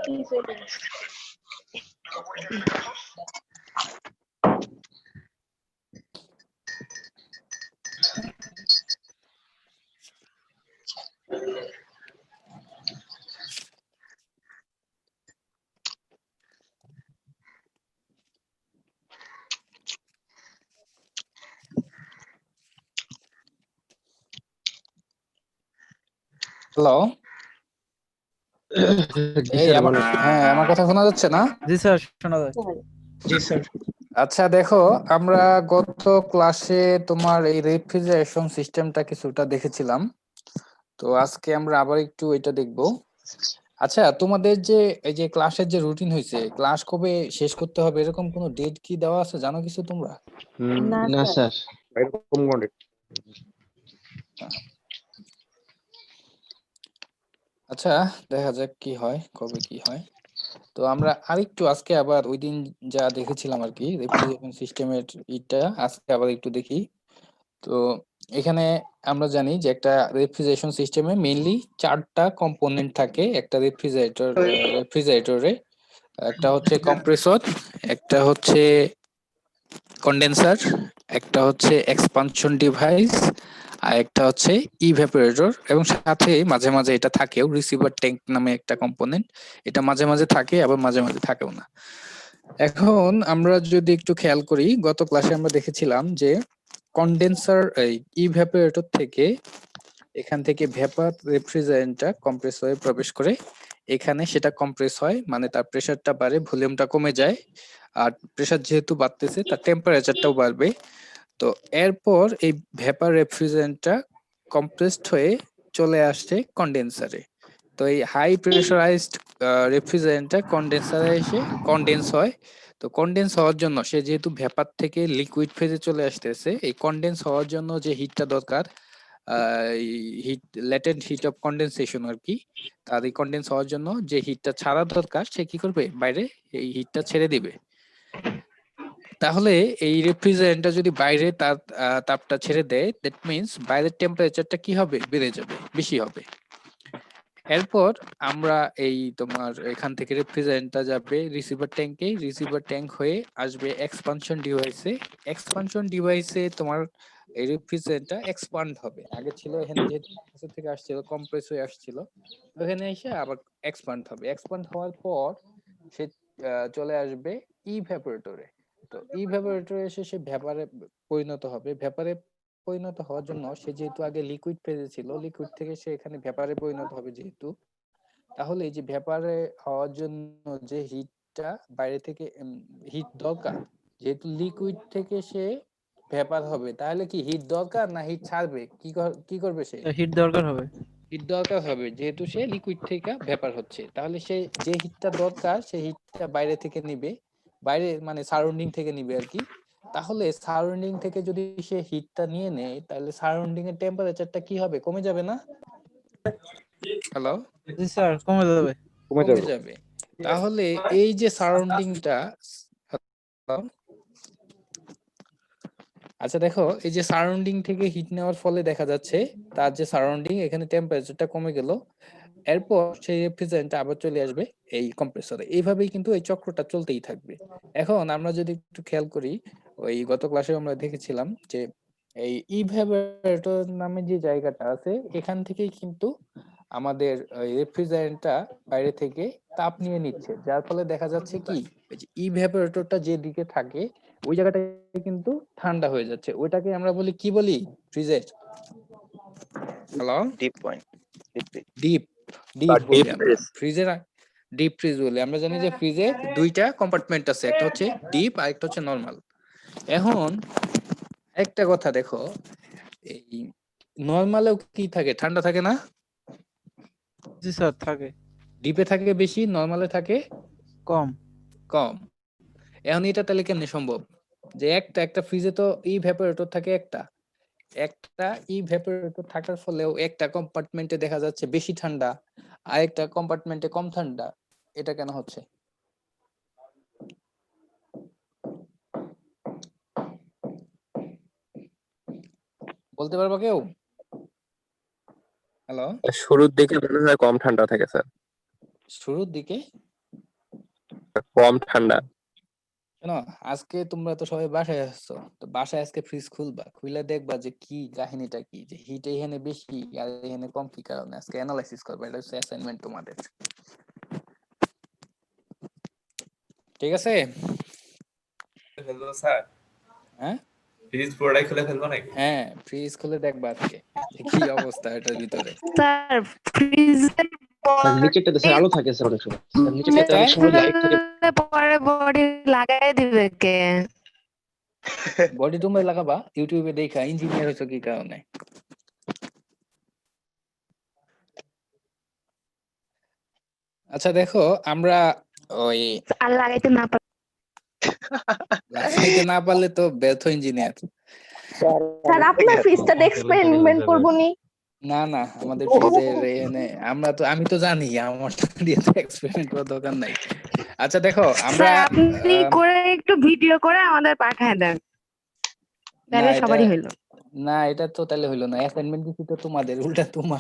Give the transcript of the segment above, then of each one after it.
Hello, হ্যাঁ, আমার কথা শোনা যাচ্ছে না? জি স্যার, শোনা যায়। জি স্যার। আচ্ছা দেখো, আমরা গত ক্লাসে তোমার এই রেফ্রিজারেশন সিস্টেমটা কিছুটা দেখেছিলাম, তো আজকে আমরা আবার একটু এটা দেখব। আচ্ছা, তোমাদের যে এই যে ক্লাসের যে রুটিন হয়েছে, ক্লাস কবে শেষ করতে হবে এরকম কোনো ডেট কি দেওয়া আছে, জানো কিছু তোমরা? না স্যার, এরকম কোনো ডেট। আচ্ছা, দেখা যাক কি হয়, কবে কি হয়। তো আমরা আরেকটু আজকে আবার ওই দিন যা দেখেছিলাম আর কি রেফ্রিজারেশন সিস্টেমের এটা আজকে আবার একটু দেখি। তো এখানে আমরা জানি যে একটা রেফ্রিজারেশন সিস্টেমে মেইনলি 4টা কম্পোনেন্ট থাকে একটা রেফ্রিজারেটরে। একটা হচ্ছে কম্প্রেসর, একটা হচ্ছে কন্ডেন্সার, একটা হচ্ছে এক্সপানশন ডিভাইস, আর একটা হচ্ছে ইভ্যাপোরেটর, এবং সাথে মাঝে মাঝে এটা থাকেও রিসিভার ট্যাঙ্ক নামে একটা কম্পোনেন্ট। এটা মাঝে মাঝে থাকে আবার মাঝে মাঝে থাকেও না। এখন আমরা যদি একটু খেয়াল করি, গত ক্লাসে আমরা দেখেছিলাম যে কন্ডেন্সার এই ইভ্যাপোরেটর থেকে এখান থেকে ভেপার রেফ্রিজারেন্টটা কম্প্রেসরে প্রবেশ করে, এখানে সেটা কম্প্রেস হয়, মানে তার প্রেসারটা বাড়ে, ভলিউমটা কমে যায়, আর প্রেসার যেহেতু বাড়তেছে তার টেম্পারেচারটাও বাড়বে। তো এরপর এই ভেপার রেফ্রিজারেন্টটা কম্প্রেসড হয়ে চলে আসছে কন্ডেন্সারে। তো এই হাই প্রেসারাইজড রেফ্রিজারেন্টটা কন্ডেন্সারে এসে কন্ডেন্স হয়। তো কন্ডেন্স হওয়ার জন্য সে যেহেতু ভেপার থেকে লিকুইড ফেজে চলে আসতেছে, এই কন্ডেন্স হওয়ার জন্য যে হিটটা দরকার, heat latent heat of condensation আর কি, তার এই কন্ডেন্স হওয়ার জন্য যে হিটটা ছাড়া দরকার সে কি করবে, বাইরে এই হিটটা ছেড়ে দিবে। তাহলে এই রেফ্রিজারেন্টটা যদি বাইরে তার তাপটা ছেড়ে দেয়, দ্যাট মিন্স বাইরের টেম্পারেচারটা কি হবে, বেড়ে যাবে, বেশি হবে। এরপর আমরা এই তোমার এখান থেকে রেফ্রিজারেন্টটা যাবে রিসিভার ট্যাঙ্কে, রিসিভার ট্যাঙ্ক হয়ে আসবে এক্সপানশন ডিভাইসে। এক্সপানশন ডিভাইসে তোমার এই রেফ্রিজারেন্টটা এক্সপান্ড হবে। আগে ছিল এখানে যেহেতু কম্প্রেসর থেকে আসছিল, কম্প্রেস হয়ে আসছিল, ওখানে এসে আবার এক্সপান্ড হবে। এক্সপান্ড হওয়ার পর সে চলে আসবে ইভ্যাপোরেটরে। তো ইভ্যাপোরেটরে এসে সে ভেপারে পরিণত হবে। ভেপারে পরিণত হওয়ার জন্য সে যেহেতু আগে লিকুইড ফেজে ছিল, লিকুইড থেকে সে এখানে ভেপারে পরিণত হবে যেহেতু, তাহলে এই যে ভেপারে হওয়ার জন্য যে হিটটা বাইরে থেকে হিট দরকার, যেহেতু লিকুইড থেকে সে ভেপার হবে, তাহলে কি হিট দরকার না হিট ছাড়বে, কি করবে সে? হিট দরকার হবে। হিট দরকার হবে, যেহেতু সে লিকুইড থেকে ভেপার হচ্ছে, তাহলে সে যে হিটটা দরকার সেই হিটটা বাইরে থেকে নিবে, বাইরে মানে সারাউন্ডিং থেকে নিবে আর কি। তাহলে সারাউন্ডিং থেকে যদি সে হিটটা নিয়ে নেয়, তাহলে সারাউন্ডিং এর টেম্পারেচারটা কি হবে, কমে যাবে না? হ্যালো, জি স্যার, কমে যাবে। কমে যাবে। তাহলে এই যে সারাউন্ডিংটা, আচ্ছা দেখো, এই যে সারাউন্ডিং থেকে হিট নেওয়ার ফলে দেখা যাচ্ছে তার যে সারাউন্ডিং এখানে টেম্পারেচারটা কমে গেল, এরপর সেই রেফ্রিজারেন্টটা আবার চলে আসবে এই কম্প্রেসরে। এইভাবেই কিন্তু এই চক্রটা চলতেই থাকবে। এখন আমরা যদি একটু খেয়াল করি, ওই গত ক্লাসে আমরা দেখেছিলাম যে এই ইভ্যাপোরেটর নামে যে জায়গাটা আছে, এখান থেকেই কিন্তু আমাদের রেফ্রিজারেন্টটা বাইরে থেকে তাপ নিয়ে নিচ্ছে, যার ফলে দেখা যাচ্ছে কি ওই যে ইভ্যাপোরেটরটা যে দিকে থাকে ওই জায়গাটা কিন্তু ঠান্ডা হয়ে যাচ্ছে। ওইটাকে আমরা বলি কি বলি, ফ্রিজের। Hello, deep point, deep deep বলি আমরা ফ্রিজের, ডিপ ফ্রিজ বলি। আমরা জানি যে ফ্রিজে দুইটা কম্পার্টমেন্ট আছে, একটা হচ্ছে ডিপ আর একটা হচ্ছে নরমাল। এখন একটা কথা দেখো, এই নরমালেও কি থাকে, ঠান্ডা থাকে না? জি স্যার, থাকে। ডিপে থাকে বেশি, নরমালে থাকে কম। কম। এখন এটা তাহলে কেমনে সম্ভব যে একটা একটা ফ্রিজে তো ইভ্যাপোরেটর থাকে একটা, একটা ইভ্যাপোরেটর থাকার ফলেও একটা কম্পার্টমেন্টে দেখা যাচ্ছে বেশি ঠান্ডা আর একটা কম্পার্টমেন্টে কম ঠান্ডা, এটা কেন হচ্ছে? বলতে পারবো কেউ? হ্যালো, শুরুর দিকে মনে হয় কম ঠান্ডা থাকে স্যার। শুরুর দিকে কম ঠান্ডা। শোনো, আজকে তোমরা তো সবাই বাসায় আসছো, তো বাসায় আজকে ফ্রিজ খুলবা, খুলে দেখবা যে কি কাহিনীটা কি, যে হিট এখানে বেশি আর এখানে কম কি কারণে, আজকে অ্যানালাইসিস করবা। এটা হচ্ছে অ্যাসাইনমেন্ট তোমাদের, ঠিক আছে? ফেলবো স্যার, হ্যাঁ ফ্রিজ পুরোটাই খুলে ফেলবো নাকি? হ্যাঁ, ফ্রিজ খুলে দেখবা আজকে যে কি অবস্থা এটার ভিতরে। স্যার ফ্রিজের স্যার নিচেরটাতে স্যার আলো থাকে স্যার অনেক সময়। স্যার নিচেরটাতে অনেক সময় লাইট থাকে। পরে বডি লাগাই দিবে কে? বডি তোমরা লাগাবা ইউটিউবে দেখা, ইঞ্জিনিয়ার হইছো কি কারণে। আচ্ছা দেখো, আমরা ওই আর লাগাইতে না পারলে লাগাইতে না পারলে তো ব্যর্থ ইঞ্জিনিয়ার। স্যার আপনার ফ্রিজটা এক্সপেরিমেন্ট করবো নি? না না, আমাদের ফ্রিজের এনে আমি তো জানি আমার দিয়ে এক্সপেরিমেন্ট করার দরকার নাই। আচ্ছা দেখো, আমরা স্যার আপনি করে একটু ভিডিও করে আমাদের পাঠায় দেন, তাহলে সবারই হইলো। না এটা তো তাহলে হইলো না, অ্যাসাইনমেন্ট দিছি তো তোমাদের, উল্টা তোমরা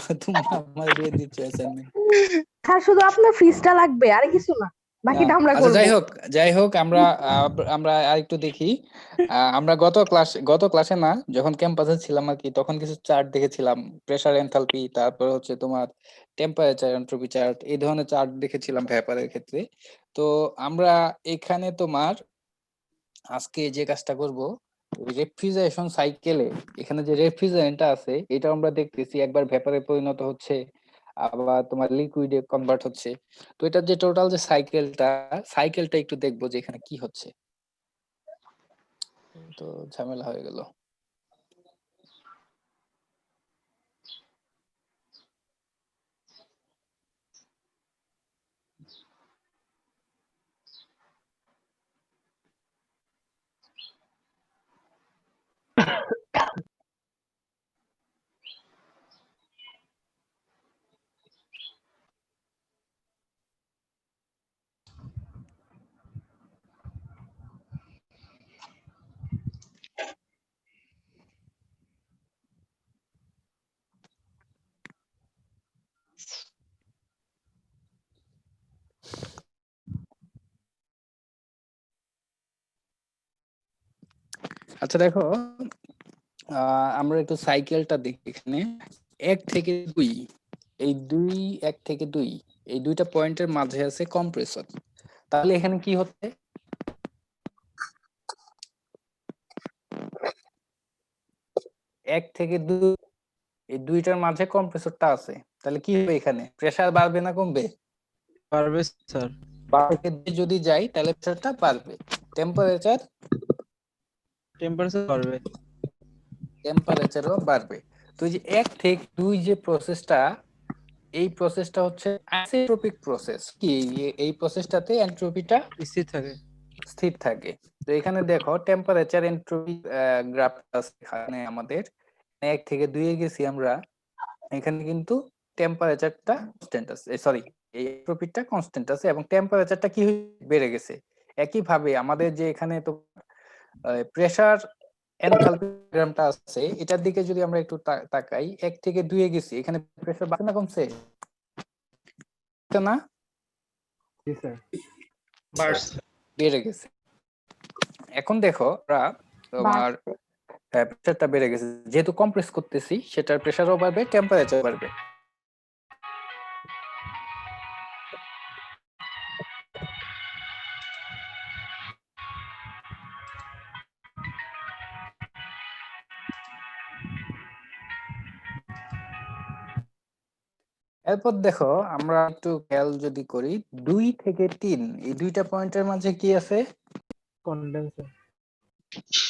আমার দিয়ে দিচ্ছ অ্যাসাইনমেন্ট। স্যার শুধু আপনার ফ্রিজটা লাগবে, আর কিছু না, বাকিটা আমরা আচ্ছা করব। যাই হোক আমরা আরেকটু দেখি। আমরা গত ক্লাসে না, যখন ক্যাম্পাসে ছিলাম আর কি, তখন কিছু চার্ট দেখেছিলাম, প্রেসার এনথালপি, তারপর হচ্ছে তোমার টেম্পারেচার এন্ট্রপি চার্ট, এই ধরনের চার্ট দেখেছিলাম ভ্যাপারের ক্ষেত্রে। তো আমরা এখানে তোমার আজকে যে কাজটা করব, রেফ্রিজারেশন সাইকেলে এখানে যে রেফ্রিজারেন্টটা আছে এটা আমরা দেখতেছি একবার ভ্যাপারে পরিণত হচ্ছে, আবার তোমার লিকুইডে কনভার্ট হচ্ছে। তো এটা যে টোটাল যে সাইকেলটা একটু দেখবো যে এখানে কি হচ্ছে। তো ঝামেলা হয়ে গেল। আচ্ছা দেখো, আমরা একটু সাইকেলটা দেখি এখানে। 1 থেকে 2, এই 1 থেকে 2 এই দুইটা পয়েন্টের মাঝে আছে কম্প্রেসর। তাহলে এখানে কি হচ্ছে, এক থেকে 2 এই দুইটার মাঝে কম্প্রেসরটা আছে, তাহলে কি হবে, এখানে প্রেসার বাড়বে না কমবে? পারবে স্যার। বাড়বে, যদি যাই তাহলে প্রেসারটা বাড়বে, টেম্পারেচারও বাড়বে। তো এই যে 1 থেকে 2 যে প্রসেসটা, এই প্রসেসটা হচ্ছে আইসেন্ট্রপিক প্রসেস। কি এই প্রসেসটাতে এন্ট্রপিটা স্থির থাকে। তো এখানে দেখো টেম্পারেচার এন্ট্রপি গ্রাফ আছে এখানে আমাদের, 1 থেকে 2 এ গেছি আমরা, এখানে কিন্তু টেম্পারেচারটা কনস্ট্যান্ট আছে, সরি এই এন্ট্রপিটা কনস্ট্যান্ট আছে এবং টেম্পারেচারটা কি বেড়ে গেছে। একই ভাবে আমাদের যে এখানে তো প্রেসার এনথালপি গ্রামটা আছে, এটার দিকে যদি আমরা একটু তাকাই, 1 থেকে 2 এ গেছি, এখানে প্রেসার বাড়ছে না কমছে? না, জি স্যার, বেড়ে গেছে। এখন দেখো তোমার প্রেসারটা বেড়ে গেছে, যেহেতু কম্প্রেস করতেছি সেটার প্রেসারও বাড়বে, টেম্পারেচার বাড়বে। এরপর দেখো আমরা একটু খেয়াল যদি করি, 2 থেকে 3 এই দুইটা পয়েন্টের মাঝে কি আছে?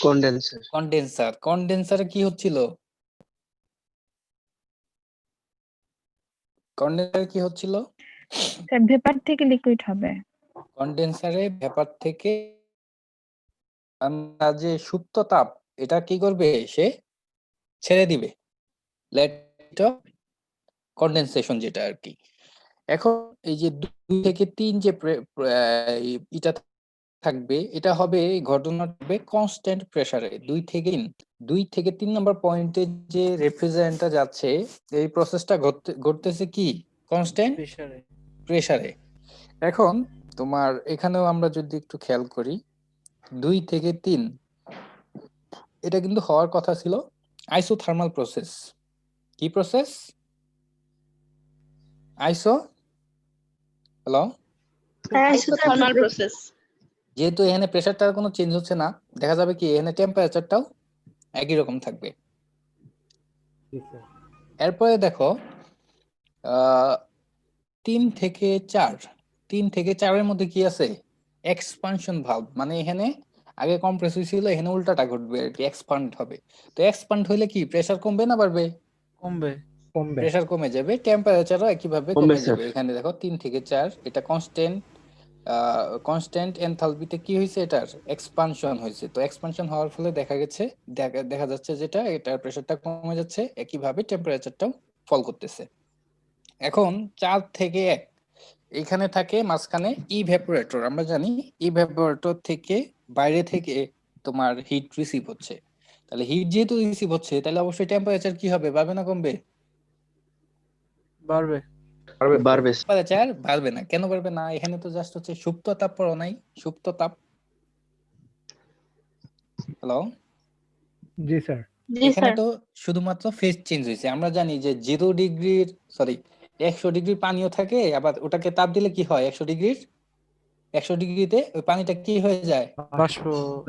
কন্ডেন্সারে কি হচ্ছিল? কন্ডেন্সারে কি হচ্ছিল? স্যার ভেপার থেকে লিকুইড হবে। কন্ডেন্সারে ভেপার থেকে আমরা যে সুপ্ত তাপ, এটা কি করবে, সে ছেড়ে দিবে, লেট অফ কন্ডেনসেশন যেটা আর কি। এখন এই যে 2 থেকে 3 যে এটা থাকবে, এটা হবে, ঘটনা হবে কনস্ট্যান্ট প্রেসারে। 2 থেকে 3 নম্বর পয়েন্টে যে রেফ্রিজারেন্টটা যাচ্ছে, এই প্রসেসটা ঘটতেছে কি কনস্ট্যান্ট প্রেসারে। এখন তোমার এখানেও আমরা যদি একটু খেয়াল করি 2 থেকে 3 এটা কিন্তু হওয়ার কথা ছিল আইসোথার্মাল প্রসেস। কি প্রসেস? আইসো হ্যালো, আইসোথার্মাল প্রসেস। যেহেতু এখানে প্রেসারটার কোনো চেঞ্জ হচ্ছে না, দেখা যাবে কি এখানে টেম্পারেচারটাও একই রকম থাকবে। জি স্যার। এরপরে দেখো 3 থেকে 4, 3 থেকে 4-এর মধ্যে কি আছে? এক্সপানশন ভালভ, মানে এখানে আগে কম্প্রেস হয়েছিল, এখানে উল্টাটা ঘটবে আর কি, এক্সপান্ড হবে। তো এক্সপান্ড হইলে কি প্রেসার কমবে না বাড়বে? কমবে। প্রেসার কমে যাবে, টেম্পারেচারও একইভাবে কমবে, কমে স্যার। যাবে। এখানে দেখো 3 থেকে 4 এটা কনস্ট্যান্ট এনথালপিতে কি হয়েছে, এটার এক্সপানশন হয়েছে। তো এক্সপানশন হওয়ার ফলে দেখা যাচ্ছে যেটা এটার প্রেসারটা কমে যাচ্ছে, একইভাবে টেম্পারেচারটাও ফল করতেছে। এখন 4 থেকে 1 এখানে থাকে মাঝখানে ইভ্যাপোরেটর। আমরা জানি ইভ্যাপোরেটর থেকে বাইরে থেকে তোমার হিট রিসিভ হচ্ছে। তাহলে হিট যেহেতু রিসিভ হচ্ছে, তাহলে অবশ্যই টেম্পারেচার কি হবে, বাড়বে না কমবে? বাড়বে। বাড়বে। টেম্পারেচার বাড়বে না। কেন বাড়বে না? এখানে তো জাস্ট হচ্ছে সুপ্ত তাপ পড়ো নাই, সুপ্ত তাপ। হ্যালো, জি স্যার। এখানে তো শুধুমাত্র ফেজ চেঞ্জ হয়েছে। আমরা জানি যে 100 ডিগ্রির পানিও থাকে, আবার ওটাকে তাপ দিলে কি হয়, 100 ডিগ্রিতে ওই পানিটা কি হয়ে যায়, বাষ্প।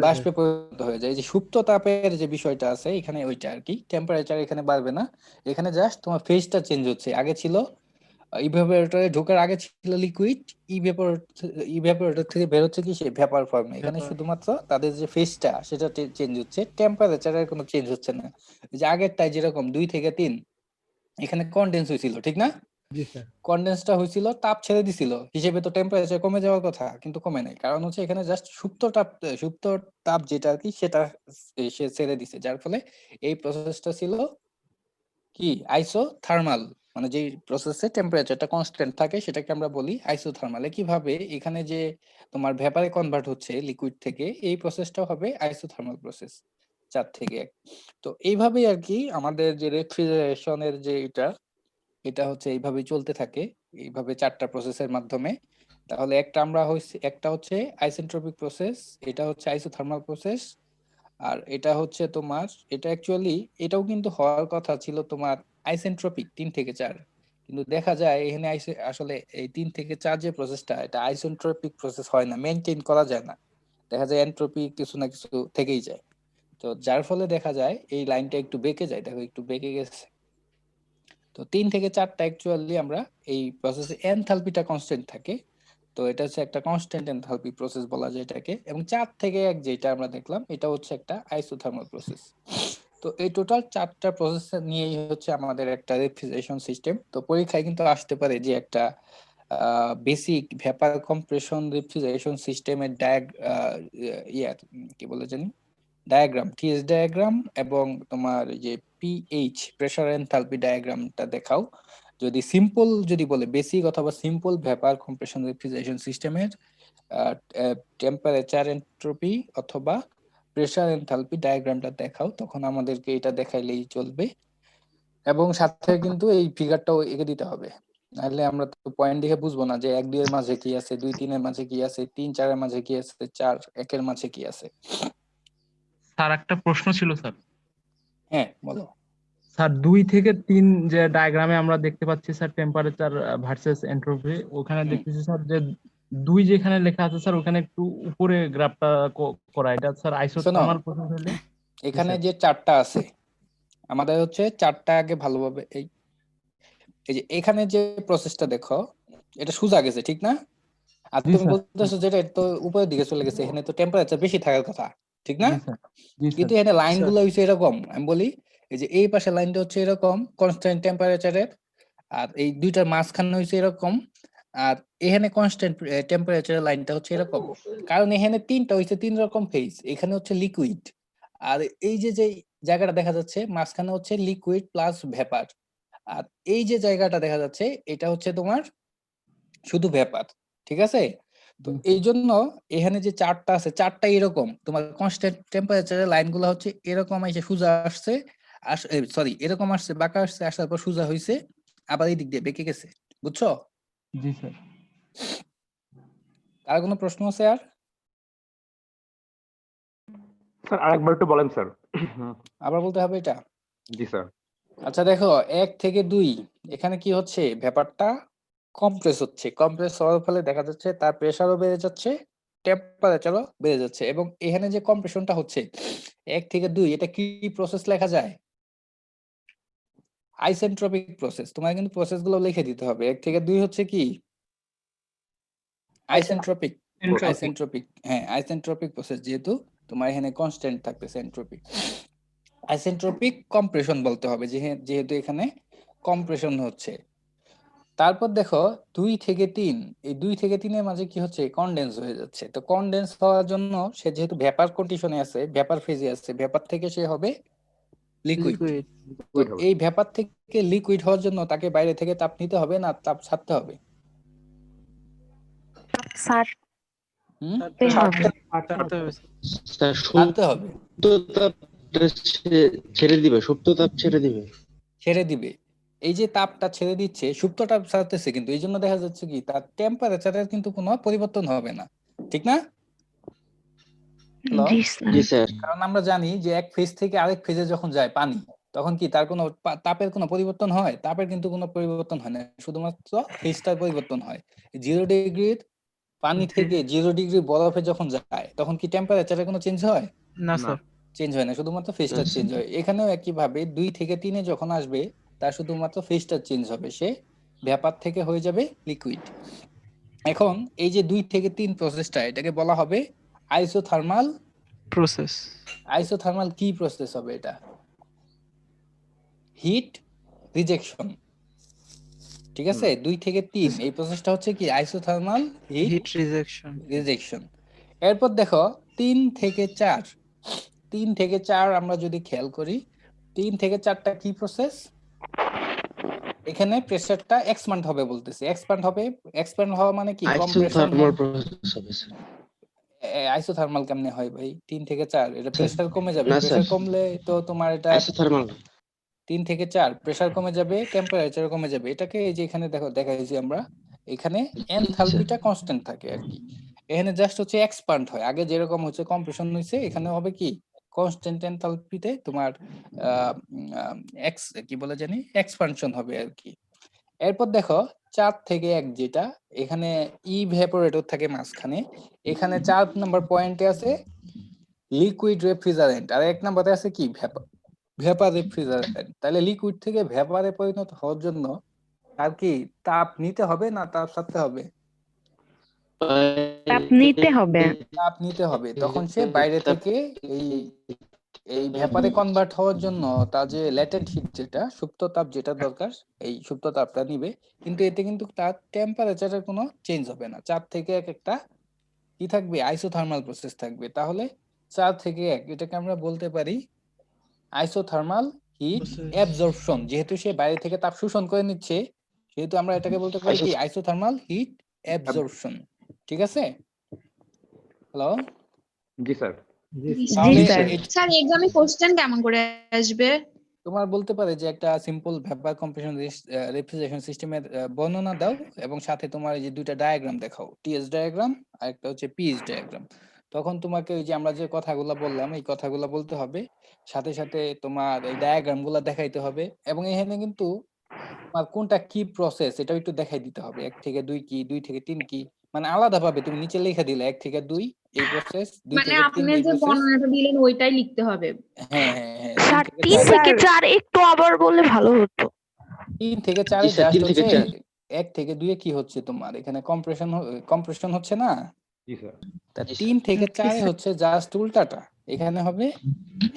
বাষ্পে পরিণত হয়ে যায়। এই যে সুপ্ত তাপের যে বিষয়টা আছে এখানে, ওইটা আর কি। টেম্পারেচার এখানে বাড়বে না, এখানে জাস্ট তোমার ফেজটা চেঞ্জ হচ্ছে। আগে ছিল ইভেপোরেটরে ঢোকার আগে ছিল লিকুইড, ইভেপোরেটর থেকে বের হচ্ছে কি সে ভেপার ফর্মে। এখানে Vapor. শুধুমাত্র তাদের যে ফেজটা সেটা চেঞ্জ হচ্ছে, টেম্পারেচারের কোনো চেঞ্জ হচ্ছে না। এই যে আগেরটাই যেরকম 2 থেকে 3 এখানে কনডেন্স হয়েছিল, ঠিক না? জি স্যার। কনডেন্সটা হয়েছিল, তাপ ছেড়ে দিছিল, হিসেবে তো টেম্পারেচার কমে যাওয়ার কথা, কিন্তু কমে নাই। কারণ হচ্ছে এখানে জাস্ট সুপ্ত তাপ যেটা আর কি সেটা সে ছেড়ে দিছে, যার ফলে এই প্রসেসটা ছিল কি আইসোথার্মাল। মানে যেই প্রসেসে টেম্পারেচারটা কনস্ট্যান্ট থাকে সেটাকে আমরা বলি আইসোথার্মাল। কিভাবে এখানে যে তোমার ভেপারে কনভার্ট হচ্ছে লিকুইড থেকে, এই প্রসেসটাও হবে আইসোথার্মাল প্রসেস 4 থেকে 1। তো এইভাবেই আর কি আমাদের যে রেফ্রিজারেশনের যে এটা হচ্ছে এইভাবেই চলতে থাকে, এইভাবে 4টা প্রসেসের মাধ্যমে। তাহলে একটা হচ্ছে আইসেন্ট্রপিক প্রসেস, এটা হচ্ছে আইসোথার্মাল প্রসেস, আর এটা হচ্ছে তোমার, এটা অ্যাকচুয়ালি এটাও কিন্তু হওয়ার কথা ছিল তোমার আইসেন্ট্রপিক 3 থেকে 4, কিন্তু দেখা যায় এখানে আসলে এই 3 থেকে 4 যে প্রসেসটা, এটা আইসেন্ট্রপিক প্রসেস হয় না, মেনটেন করা যায় না। দেখা যায় এন্ট্রপি কিছু না কিছু থেকেই যায়। তো যার ফলে দেখা যায় এই লাইনটা একটু বেঁকে যায়, দেখো একটু বেঁকে গেছে। তো 3 থেকে 4টা অ্যাকচুয়ালি আমরা এই প্রসেসে এনথালপিটা কনস্ট্যান্ট থাকে। তো এটা হচ্ছে একটা কনস্ট্যান্ট এনথালপি প্রসেস বলা যায় এটাকে। এবং 4 থেকে 1 যেটা আমরা দেখলাম এটা হচ্ছে একটা আইসোথার্মাল প্রসেস। তো এই টোটাল 4টা প্রসেস নিয়েই হচ্ছে আমাদের একটা রেফ্রিজারেশন সিস্টেম। তো পরীক্ষায় কিন্তু আসতে পারে যে একটা বেসিক ভেপার কম্প্রেশন রেফ্রিজারেশন সিস্টেমের কি বলে জানি ডায়াগ্রাম, টিএস ডায়াগ্রাম এবং তোমার যে পিএইচ প্রেসার এনথালপি ডায়াগ্রামটা দেখাও। যদি সিম্পল যদি বলে বেসিক অথবা সিম্পল ভেপার কম্প্রেশন রেফ্রিজারেশন সিস্টেমের টেম্পারেচার এন্ট্রপি অথবা প্রেসার এনথালপি ডায়াগ্রামটা দেখাও, তখন আমাদেরকে এটা দেখাইলেই চলবে। এবং সাথে কিন্তু এই ফিগারটাও এঁকে দিতে হবে, নাহলে আমরা তো পয়েন্ট দেখে বুঝবো না যে 1 2 এর মাঝে কি আছে, 2 3 এর মাঝে কি আছে, 3 4 এর মাঝে কি আছে, 4 1 এর মাঝে কি আছে। স্যার একটা প্রশ্ন ছিল স্যার। হ্যাঁ বলো। স্যার 2 থেকে 3 যে ডায়াগ্রামে আমরা দেখতে পাচ্ছি স্যার টেম্পারেচার ভার্সেস এন্ট্রপি, ওখানে হুম। দেখতেছি স্যার যে 2 যেখানে লেখা আছে স্যার ওখানে একটু উপরে গ্রাফটা করা, এটা স্যার শোনো, আইসোথার্মাল প্রসেস হলে এখানে স্যার। যে 4টা আছে আমাদের হচ্ছে 4টা আগে ভালোভাবে এই এই যে এখানে যে প্রসেসটা দেখো, এটা সোজা গেছে ঠিক না? আর জি তুমি স্যার। বলতেছো যেটা এটা তো উপরের দিকে চলে গেছে, এখানে তো টেম্পারেচার বেশি থাকার কথা, ঠিক না? জি স্যার। জি কিন্তু স্যার। এখানে লাইন গুলো হচ্ছে এরকম, আমি বলি এই যে এই পাশে লাইনটা হচ্ছে এরকম কনস্ট্যান্ট টেম্পারেচারের, আর এই দুইটার মাঝখানে হচ্ছে এরকম, আর এখানে কনস্ট্যান্ট টেম্পারেচারের লাইনটা হচ্ছে এরকম। কারণ এখানে 3টা হচ্ছে 3 রকম ফেজ, এখানে হচ্ছে লিকুইড, আর এই যে যে জায়গাটা দেখা যাচ্ছে মাঝখানে হচ্ছে লিকুইড প্লাস ভেপার, আর এই যে জায়গাটা দেখা যাচ্ছে এটা হচ্ছে তোমার শুধু ভেপার, ঠিক আছে? তো এই জন্য এখানে যে 4টা আছে 4টা এরকম, তোমার কনস্ট্যান্ট টেম্পারেচারের লাইনগুলো হচ্ছে এরকম এসে সোজা আসছে, সরি এরকম আসছে বাঁকা আসছে, আসার পর সোজা হইছে, আবার এই দিক দিয়ে বেঁকে গেছে, বুঝছো? জি স্যার। আর কোনো প্রশ্ন আছে আর? স্যার আরেকবার একটু বলেন স্যার। আবার বলতে হবে এটা? জি স্যার। আচ্ছা দেখো 1 থেকে 2 এখানে কি হচ্ছে, ব্যাপারটা কম্প্রেস হচ্ছে। কম্প্রেস হওয়ার ফলে দেখা যাচ্ছে তার প্রেসারও বেড়ে যাচ্ছে, টেম্পারেচারও বেড়ে যাচ্ছে। এবং এখানে যে কম্প্রেশনটা হচ্ছে 1 থেকে 2, এটা কি প্রসেস লেখা যায়? Isentropic process. তোমার কিন্তু প্রসেসগুলো লিখে দিতে হবে। 1 থেকে 2 হচ্ছে কি আইসেন্ট্রপিক। আইসেন্ট্রপিক, হ্যাঁ আইসেন্ট্রপিক প্রসেস, যেহেতু তোমার এখানে কনস্ট্যান্ট থাকতেছে এন্ট্রপি। আইসেন্ট্রপিক কম্প্রেশন বলতে হবে, যেহেতু এখানে কম্প্রেশন হচ্ছে। তারপর দেখো 2 থেকে 3, এই 2 থেকে 3 এর মাঝে কি হচ্ছে, কনডেন্স হয়ে যাচ্ছে। তো কনডেন্স হওয়ার জন্য সে যেহেতু ভেপার কন্ডিশনে আছে, ভেপার ফেজে আছে, ভেপার থেকে সে হবে লিকুইড। তো এই ভেপার থেকে লিকুইড হওয়ার জন্য তাকে বাইরে থেকে তাপ নিতে হবে না তাপ ছাড়তে হবে? স্যার হুম, স্যার ছাড়তে হবে, ছেড়ে দিবে, সুপ্ত তাপ ছেড়ে দিবে। ছেড়ে দিবে। এই যে তাপটা ছেড়ে দিচ্ছে, সুপ্ত তাপ ছাড়তেছে, কিন্তু এই জন্য দেখা যাচ্ছে কি তার টেম্পারেচারের কিন্তু কোনো পরিবর্তন হবে না, ঠিক না? হ্যালো, জি স্যার। জি স্যার। কারণ আমরা জানি যে এক ফেজ থেকে আরেক ফেজে যখন যায় পানি, তখন কি তার কোনো তাপের কোনো পরিবর্তন হয়? তাপের কিন্তু কোনো পরিবর্তন হয় না, শুধুমাত্র ফেজটার পরিবর্তন হয়। 0 ডিগ্রির পানি থেকে 0 ডিগ্রি বরফে যখন যায়, তখন কি টেম্পারেচারের কোনো চেঞ্জ হয়? না স্যার। চেঞ্জ হয় না, শুধুমাত্র ফেজটা আচ্ছা। চেঞ্জ হয়। এখানেও একইভাবে 2 থেকে 3 যখন আসবে, তার শুধুমাত্র ফেজটা চেঞ্জ হবে, সে ভেপার থেকে হয়ে যাবে লিকুইড। এখন এই যে 2 থেকে 3 প্রসেসটা, এটাকে বলা হবে আইসোথার্মাল প্রসেস। আইসোথার্মাল কি প্রসেস হবে এটা? হিট রিজেকশন, ঠিক আছে? 2 থেকে 3 এই প্রসেসটা হচ্ছে কি আইসোথার্মাল হিট রিজেকশন। রিজেকশন। এরপর দেখো 3 থেকে 4, 3 থেকে 4 আমরা যদি খেয়াল করি, 3 থেকে 4টা কি প্রসেস? এখানে প্রেসারটা এক্সপ্যান্ড হবে বলতেছে। এক্সপ্যান্ড হবে, এক্সপ্যান্ড হওয়া মানে কি কম্প্রেশন। আইসোথার্মাল প্রসেস হবে স্যার। আইসোথার্মাল কেমনে হয় ভাই? 3 থেকে 4 এটা প্রেসার কমে যাবে, না প্রেসার স্যার। কমলে তো তোমার এটা আইসোথার্মাল 3 থেকে 4 প্রেসার কমে যাবে, টেম্পারেচার কমে যাবে। এটাকে এই যে এখানে দেখো দেখাইছি আমরা, এখানে এনথালপিটা কনস্ট্যান্ট থাকে আর কি। এখানে জাস্ট হচ্ছে এক্সপ্যান্ড হয়, আগে যেরকম হচ্ছে কম্প্রেশন হইছে, এখানে হবে কি কনস্ট্যান্ট এনথালপিতে তোমার এক্স কি বলে জানি এক্সপানশন হবে আর কি। এরপর দেখো 4 থেকে 1 যেটা, এখানে ইভ্যাপোরেটর থাকে মাঝখানে। এখানে 4 নাম্বার পয়েন্টে আছে লিকুইড রেফ্রিজারেন্ট, আর 1 নম্বরে আছে কি ভেপার রেফ্রিজারেন্ট। তাহলে লিকুইড থেকে ভেপারে পরিণত হওয়ার জন্য আর কি তাপ নিতে হবে না তাপ ছাড়তে হবে? তাপ নিতে হবে। তাপ নিতে হবে। তখন সে বাইরে থেকে এই এই ভেপারে কনভার্ট হওয়ার জন্য তার যে ল্যাটেন্ট হিট, যেটা সুপ্ত তাপ যেটা দরকার, এই সুপ্ত তাপটা নিবে। কিন্তু এতে কিন্তু তার টেম্পারেচারের কোনো চেঞ্জ হবে না। 4 থেকে 1 একটা কি থাকবে, আইসোথার্মাল প্রসেস থাকবে। তাহলে 4 থেকে 1 এটাকে আমরা বলতে পারি আইসোথার্মাল হিট অ্যাবজর্পশন। যেহেতু সে বাইরে থেকে তাপ শোষণ করে নিচ্ছে, সেহেতু আমরা এটাকে বলতে পারি কি আইসোথার্মাল হিট অ্যাবজর্পশন, ঠিক আছে? হ্যালো, জি স্যার। তাহলে স্যার। স্যার এক্সামে কোশ্চেন কেমন করে আসবে? তোমার বলতে পারে যে একটা সিম্পল ভেপার কম্প্রেশন রেফ্রিজারেশন সিস্টেমের বর্ণনা দাও, এবং সাথে তোমার এই যে দুইটা ডায়াগ্রাম দেখাও, টিএস ডায়াগ্রাম আর একটা হচ্ছে পিএইচ ডায়াগ্রাম। তখন তোমাকে ওই যে আমরা যে কথাগুলো বললাম, এই কথাগুলো বলতে হবে, সাথে সাথে তোমার এই ডায়াগ্রামগুলো দেখাইতে হবে। এবং এখানে কিন্তু তোমার কোনটা কি প্রসেস এটাও একটু দেখাই দিতে হবে। 1 থেকে 2 কি, 2 থেকে 3 কি, মানে আলাদা ভাবে তুমি নিচে লিখে দিলে 1 থেকে 2 এই প্রসেস, 2 মানে থেকে 3 আপনি এই যে প্রসেস। বর্ণনাটা দিলেন ওইটাই লিখতে হবে। হ্যাঁ হ্যাঁ হ্যাঁ, স্যার 3 থেকে 3 থেকে 4 একটু আবার বললে ভালো হতো। 3 থেকে 4 জি এ স্যার, জাস্ট 3 থেকে হচ্ছে 4 1 থেকে 2 এ কি হচ্ছে তোমার এখানে কম্প্রেশন হচ্ছে না। জি স্যার। তা জি 3 থেকে 4 এ হচ্ছে জাস্ট উল্টাটা, এখানে হবে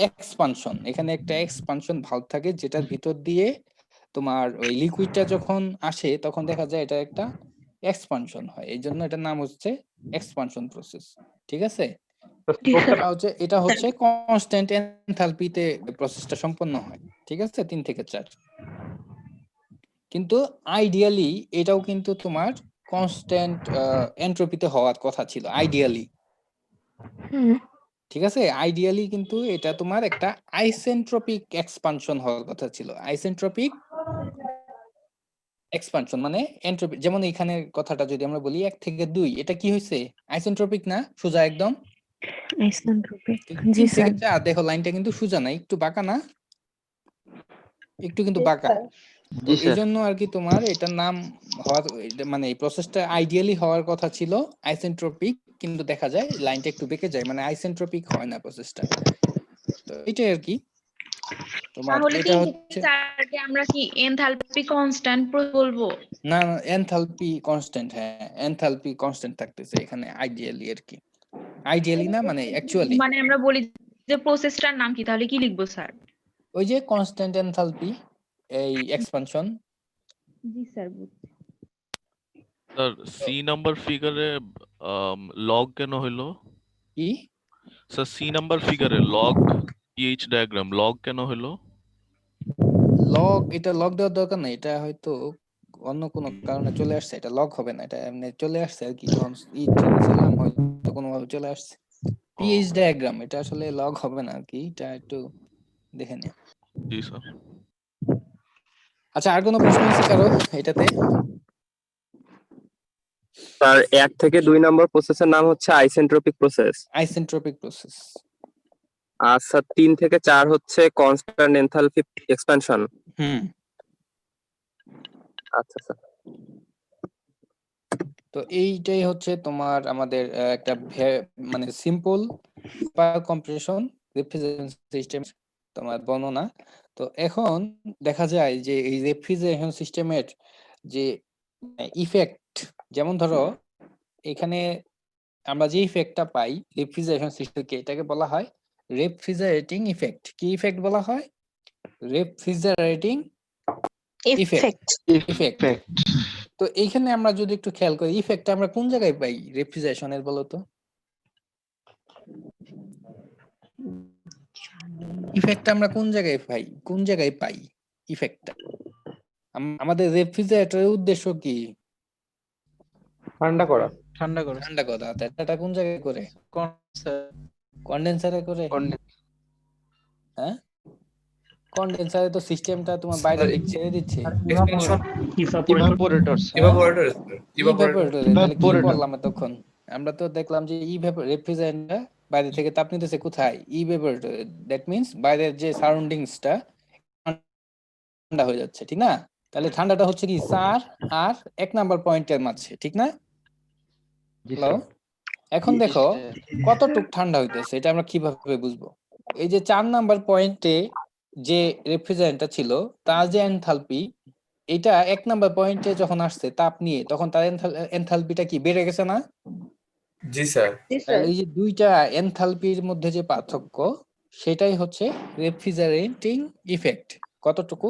এক্সপানশন। এখানে একটা এক্সপানশন ভালভ থাকে, যেটার ভিতর দিয়ে তোমার ওই লিকুইডটা যখন আসে তখন দেখা যায় এটা একটা এক্সপানশন হয়, এই জন্য এটার নাম হচ্ছে এক্সপানশন প্রসেস, ঠিক আছে? এটা হচ্ছে কনস্ট্যান্ট এনথালপিতে প্রসেসটা সম্পন্ন হয়, ঠিক আছে? 3 থেকে 4। কিন্তু আইডিয়ালি এটাও কিন্তু তোমার কনস্ট্যান্ট এন্ট্রপিতে হওয়ার কথা ছিল আইডিয়ালি, ঠিক আছে? আইডিয়ালি কিন্তু এটা তোমার একটা আইসেন্ট্রপিক এক্সপানশন হওয়ার কথা ছিল। আইসেন্ট্রপিক এক্সপানশন মানে এন্ট্রপি, যেমন এখানে কথাটা যদি আমরা বলি 1 থেকে 2, এটা কি হয়েছে? আইসেন্ট্রপিক না? সোজা একদম। আইসেন্ট্রপিক। কিন্তু জি 3 থেকে স্যার। 4 দেখো লাইনটা কিন্তু সোজা না, একটু বাঁকা না? একটু কিন্তু বাঁকা। তো জি এই স্যার। জন্য আর কি তোমার এটার নাম হওয়ার মানে এই প্রসেসটা আইডিয়ালি হওয়ার কথা ছিল আইসেন্ট্রপিক, কিন্তু দেখা যায় লাইনটা একটু বেঁকে যায়, মানে আইসেন্ট্রপিক হয় না প্রসেসটা। তো এটাই আর কি তোমার, তাহলে এটা 3 হচ্ছে থেকে 4 কে আমরা কি এনথালপি কনস্ট্যান্ট বলবো? না এনথালপি কনস্ট্যান্ট, হ্যাঁ এনথালপি কনস্ট্যান্ট থাকতেছে এখানে আইডিয়ালি আর কি। আইডিয়ালি না মানে অ্যাকচুয়ালি মানে আমরা বলি যে প্রসেসটার নাম কি, তাহলে কি লিখবো স্যার? ওই যে কনস্ট্যান্ট এনথালপি এই এক্সপানশন। জি স্যার। স্যার সি নাম্বার ফিগারে লগ কেন হইলো? কি স্যার সি নাম্বার ফিগারে লগ পিএইচ ডায়াগ্রাম লগ কেন হইলো? লগ, এটা লগ দেওয়ার দরকার নাই, এটা হয়তো অন্য কোনো কারণে চলে আসছে, এটা লগ হবে না, এটা এমনি চলে আসছে আর কি, যখন ছিলাম হয়তো কোনোভাবে চলে আসছে। পিএইচ ডায়াগ্রাম এটা আসলে লগ হবে না আর কি, এটা একটু দেখে নিও। জি স্যার। আচ্ছা আর কোনো প্রশ্ন আছে কারো এটাতে? স্যার 1 থেকে 2 নম্বর প্রসেসের নাম হচ্ছে আইসেন্ট্রপিক প্রসেস। Isentropic process. আর স্যার 3 থেকে 4 হচ্ছে কনস্ট্যান্ট এনথালপি এক্সপ্যানশন। হুম। আচ্ছা স্যার। তো এইটাই হচ্ছে তোমার আমাদের একটা মানে সিম্পল কম্প্রেশন রেফ্রিজারেশন সিস্টেম তোমার বর্ণনা। তো এখন দেখা যায় যে এই রেফ্রিজারেশন সিস্টেমের যে ইফেক্ট, যেমন ধরো এখানে আমরা যে ইফেক্টটা পাই রেফ্রিজারেশন সিস্টেমকে, এটাকে বলা হয় রেফ্রিজারেটিং ইফেক্ট। কি ইফেক্ট বলা হয়? Refrigerating effect. ইফেক্ট। তো এইখানে আমরা যদি একটু খেয়াল করি ইফেক্টটা আমরা কোন জায়গায় পাই রেফ্রিজারেশনের, বলো তো? ইফেক্টটা আমরা কোন জায়গায় পাই, কোন জায়গায় পাই ইফেক্টটা? আমাদের রেফ্রিজারেটরের উদ্দেশ্য কি? ঠান্ডা করা। ঠান্ডা করে। ঠান্ডা করা। এটা কোন জায়গায় করে? কন্ডেন্সারে করে। হ্যাঁ, কন্ডেন্সারে তো সিস্টেমটা তোমার বাইরে দিক ছেড়ে দিচ্ছে। Expansion evaporator. ইভাপোরেটর ইভাপোরেটরে। তাহলে কি বললাম এতক্ষণ? আমরা তো দেখলাম যে রেফ্রিজারেন্টটা বাইরে থেকে তাপ নিতেছে কোথায়? ইভাপোরেটরে। দ্যাট মিন্স বাইরের যে সারাউন্ডিংসটা ঠান্ডা হয়ে যাচ্ছে, ঠিক না? তাহলে ঠান্ডাটা হচ্ছে কি 4 আর 1 নাম্বার পয়েন্টের মাঝে, ঠিক না? হ্যালো, এখন দেখো কতটুক ঠান্ডা হইতেছে, এটা আমরা কিভাবে বুঝবো? এই যে 4 নাম্বার পয়েন্টে যে রেফ্রিজারেন্টটা ছিল তার যে এনথালপি, এটা 1 নাম্বার পয়েন্টে যখন আসছে তাপ নিয়ে, তখন তার এনথালপিটা কি বেড়ে গেছে না? জি স্যার। তাহলে এই যে দুইটা এনথালপির মধ্যে যে পার্থক্য, সেটাই হচ্ছে রেফ্রিজারেটিং ইফেক্ট। কতটুকু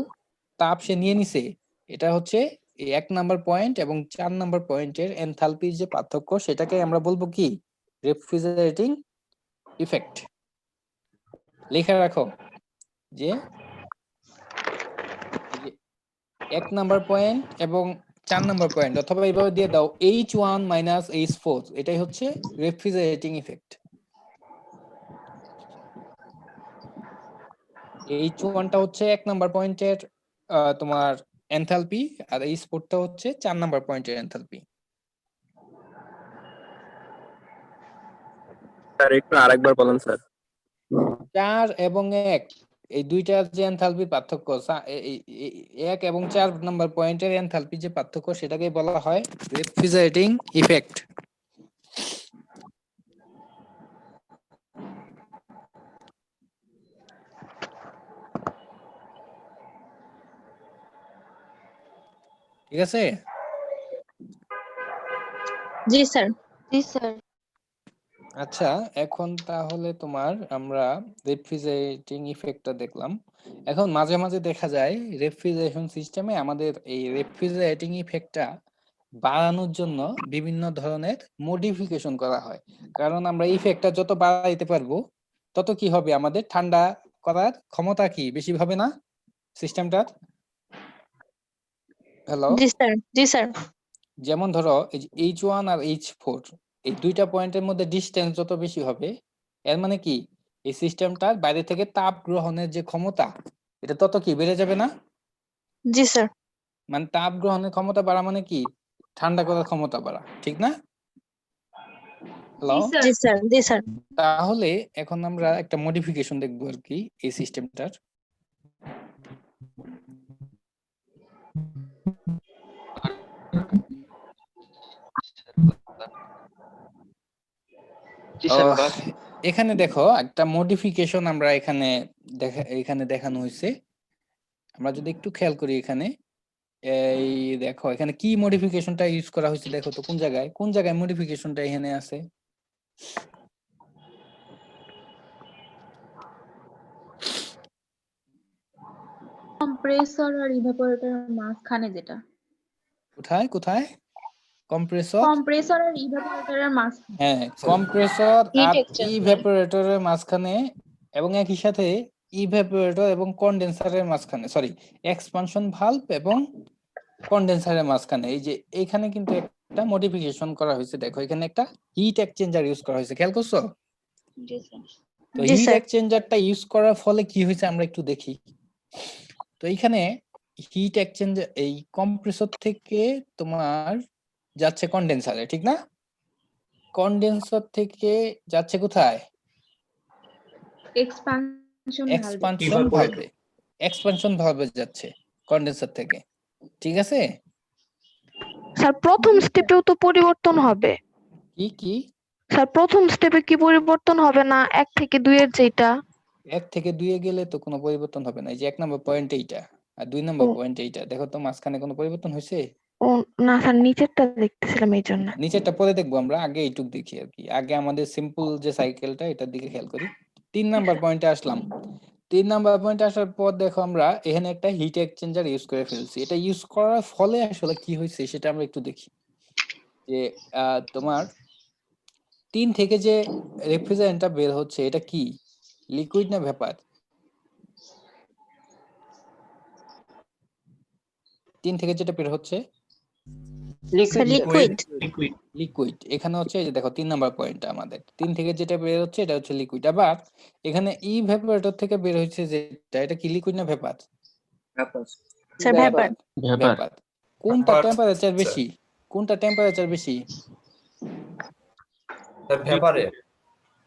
তাপ সে নিয়ে নিছে, এটা হচ্ছে এই 1 নাম্বার পয়েন্ট এবং 4 নাম্বার পয়েন্টের এনথালপির যে পার্থক্য, সেটাকে আমরা বলবো কি? Refrigerating effect. লেখা রাখো যে 1 নাম্বার পয়েন্ট এবং 4 নাম্বার পয়েন্ট, অথবা এইভাবে দিয়ে দাও H1 মাইনাস H4, এটাই হচ্ছে রেফ্রিজারেটিং ইফেক্ট। H1টা হচ্ছে 1 নাম্বার পয়েন্টের তোমার এনথালপি, আর H4টা হচ্ছে 4 নাম্বার পয়েন্টের এনথালপি। স্যার একটু আরেকবার বলেন স্যার। 4 এবং 1 এই দুইটার যে এনথালপি পার্থক্য, 1 এবং 4 নাম্বার পয়েন্টের এনথালপি যে পার্থক্য, সেটাকে বলা হয় রেফ্রিজারেটিং ইফেক্ট। ঠিক আছে? জি স্যার। আচ্ছা এখন তাহলে তোমার আমরা রেফ্রিজারেটিং ইফেক্টটা দেখলাম। এখন মাঝে মাঝে দেখা যায় রেফ্রিজারেশন সিস্টেমে আমাদের এই রেফ্রিজারেটিং ইফেক্টটা বাড়ানোর জন্য বিভিন্ন ধরনের মডিফিকেশন করা হয়, কারণ আমরা ইফেক্টটা যত বাড়াইতে পারবো তত কি হবে, আমাদের ঠান্ডা করার ক্ষমতা কি বেশি হবে না সিস্টেমটার? হ্যালো, জি স্যার। যেমন ধরো এই যে H1 আর H4 এই দুইটা পয়েন্টের মধ্যে ডিসটেন্স যত বেশি হবে, এর মানে কি এই সিস্টেমটার বাইরে থেকে তাপ গ্রহণের যে ক্ষমতা, এটা তত কি বেড়ে যাবে না? জি স্যার। মানে তাপ গ্রহণের ক্ষমতা বাড়া মানে কি ঠান্ডা করার ক্ষমতা বাড়া, ঠিক না? হ্যালো, জি স্যার, জি স্যার। তাহলে এখন আমরা একটা মডিফিকেশন দেখবো আর কি এই সিস্টেমটার। এখানে দেখো একটা মডিফিকেশন আমরা এখানে দেখানো হয়েছে। আমরা যদি একটু খেয়াল করি এখানে, এই দেখো এখানে কি মডিফিকেশনটা ইউজ করা হয়েছে, দেখো তো কোন জায়গায় মডিফিকেশনটা এখানে আছে। কম্প্রেসর আর ইভাপোরেটরের মাঝখানে যেটা, কোথায় কম্প্রেসর কম্প্রেসর আর ইভাপোরেটরের মাঝখানে। হ্যাঁ, কম্প্রেসর Heat আর exchanger. ইভ্যাপোরেটরের মাঝখানে এবং একই সাথে ইভ্যাপোরেটর এবং কন্ডেন্সারের মাঝখানে, সরি, এক্সপানশন ভালভ এবং কন্ডেন্সারের মাঝখানে এই যে এইখানে কিন্তু একটা মডিফিকেশন করা হয়েছে। দেখো এখানে একটা হিট এক্সচেঞ্জার ইউজ করা হয়েছে, খেয়াল করছো? তো জি হিট স্যার। এক্সচেঞ্জারটা ইউজ করার ফলে কি হয়েছে আমরা একটু দেখি। তো এইখানে হিট এক্সচেঞ্জার এই কম্প্রেসর থেকে তোমার যাচ্ছে কন্ডেন্সারে, ঠিক না? কন্ডেন্সার থেকে যাচ্ছে কোথায়? এক্সপানশন ভালভে যাচ্ছে কন্ডেন্সার থেকে, ঠিক আছে? স্যার প্রথম স্টেপেও তো পরিবর্তন হবে। কি স্যার প্রথম স্টেপে কি পরিবর্তন হবে না 1 থেকে 2 এর যেটা? 1 থেকে 2 এ গেলে তো কোনো পরিবর্তন হবে না। এই যে 1 নম্বর পয়েন্ট এইটা আর 2 নম্বর ও। পয়েন্ট এইটা, দেখো তো মাঝখানে কোনো পরিবর্তন হয়েছে? ও না স্যার, নিচেরটা দেখতেছিলাম এই জন্য। নিচেরটা পরে দেখবো, আমরা আগে এইটুক দেখি আর কি। আগে আমাদের সিম্পল যে সাইকেলটা এটার দিকে খেয়াল করি। 3 নাম্বার পয়েন্টে আসলাম। 3 নাম্বার পয়েন্টে আসার পর দেখো আমরা এখানে একটা হিট এক্সচেঞ্জার ইউজ করে ফেলছি। এটা ইউজ করার ফলে আসলে কি হয়েছে সেটা আমরা একটু দেখি। যে তোমার 3 থেকে যে রেফ্রিজারেন্টটা বের হচ্ছে এটা কি লিকুইড না ভেপার? 3 থেকে যেটা বের হচ্ছে লিকুইড। এখানে হচ্ছে এই যে দেখো 3 নাম্বার পয়েন্টটা আমাদের 3 থেকে যেটা বের হচ্ছে এটা হচ্ছে লিকুইড। আবার এখানে ইভ্যাপোরেটর থেকে বের হচ্ছে যেটা, এটা কি লিকুইড না ভেপার? Sir vapour. ভেপার। কোনটা ভেপার। টেম্পারেচার বেশি? কোনটা টেম্পারেচার বেশি? ব্যাপারে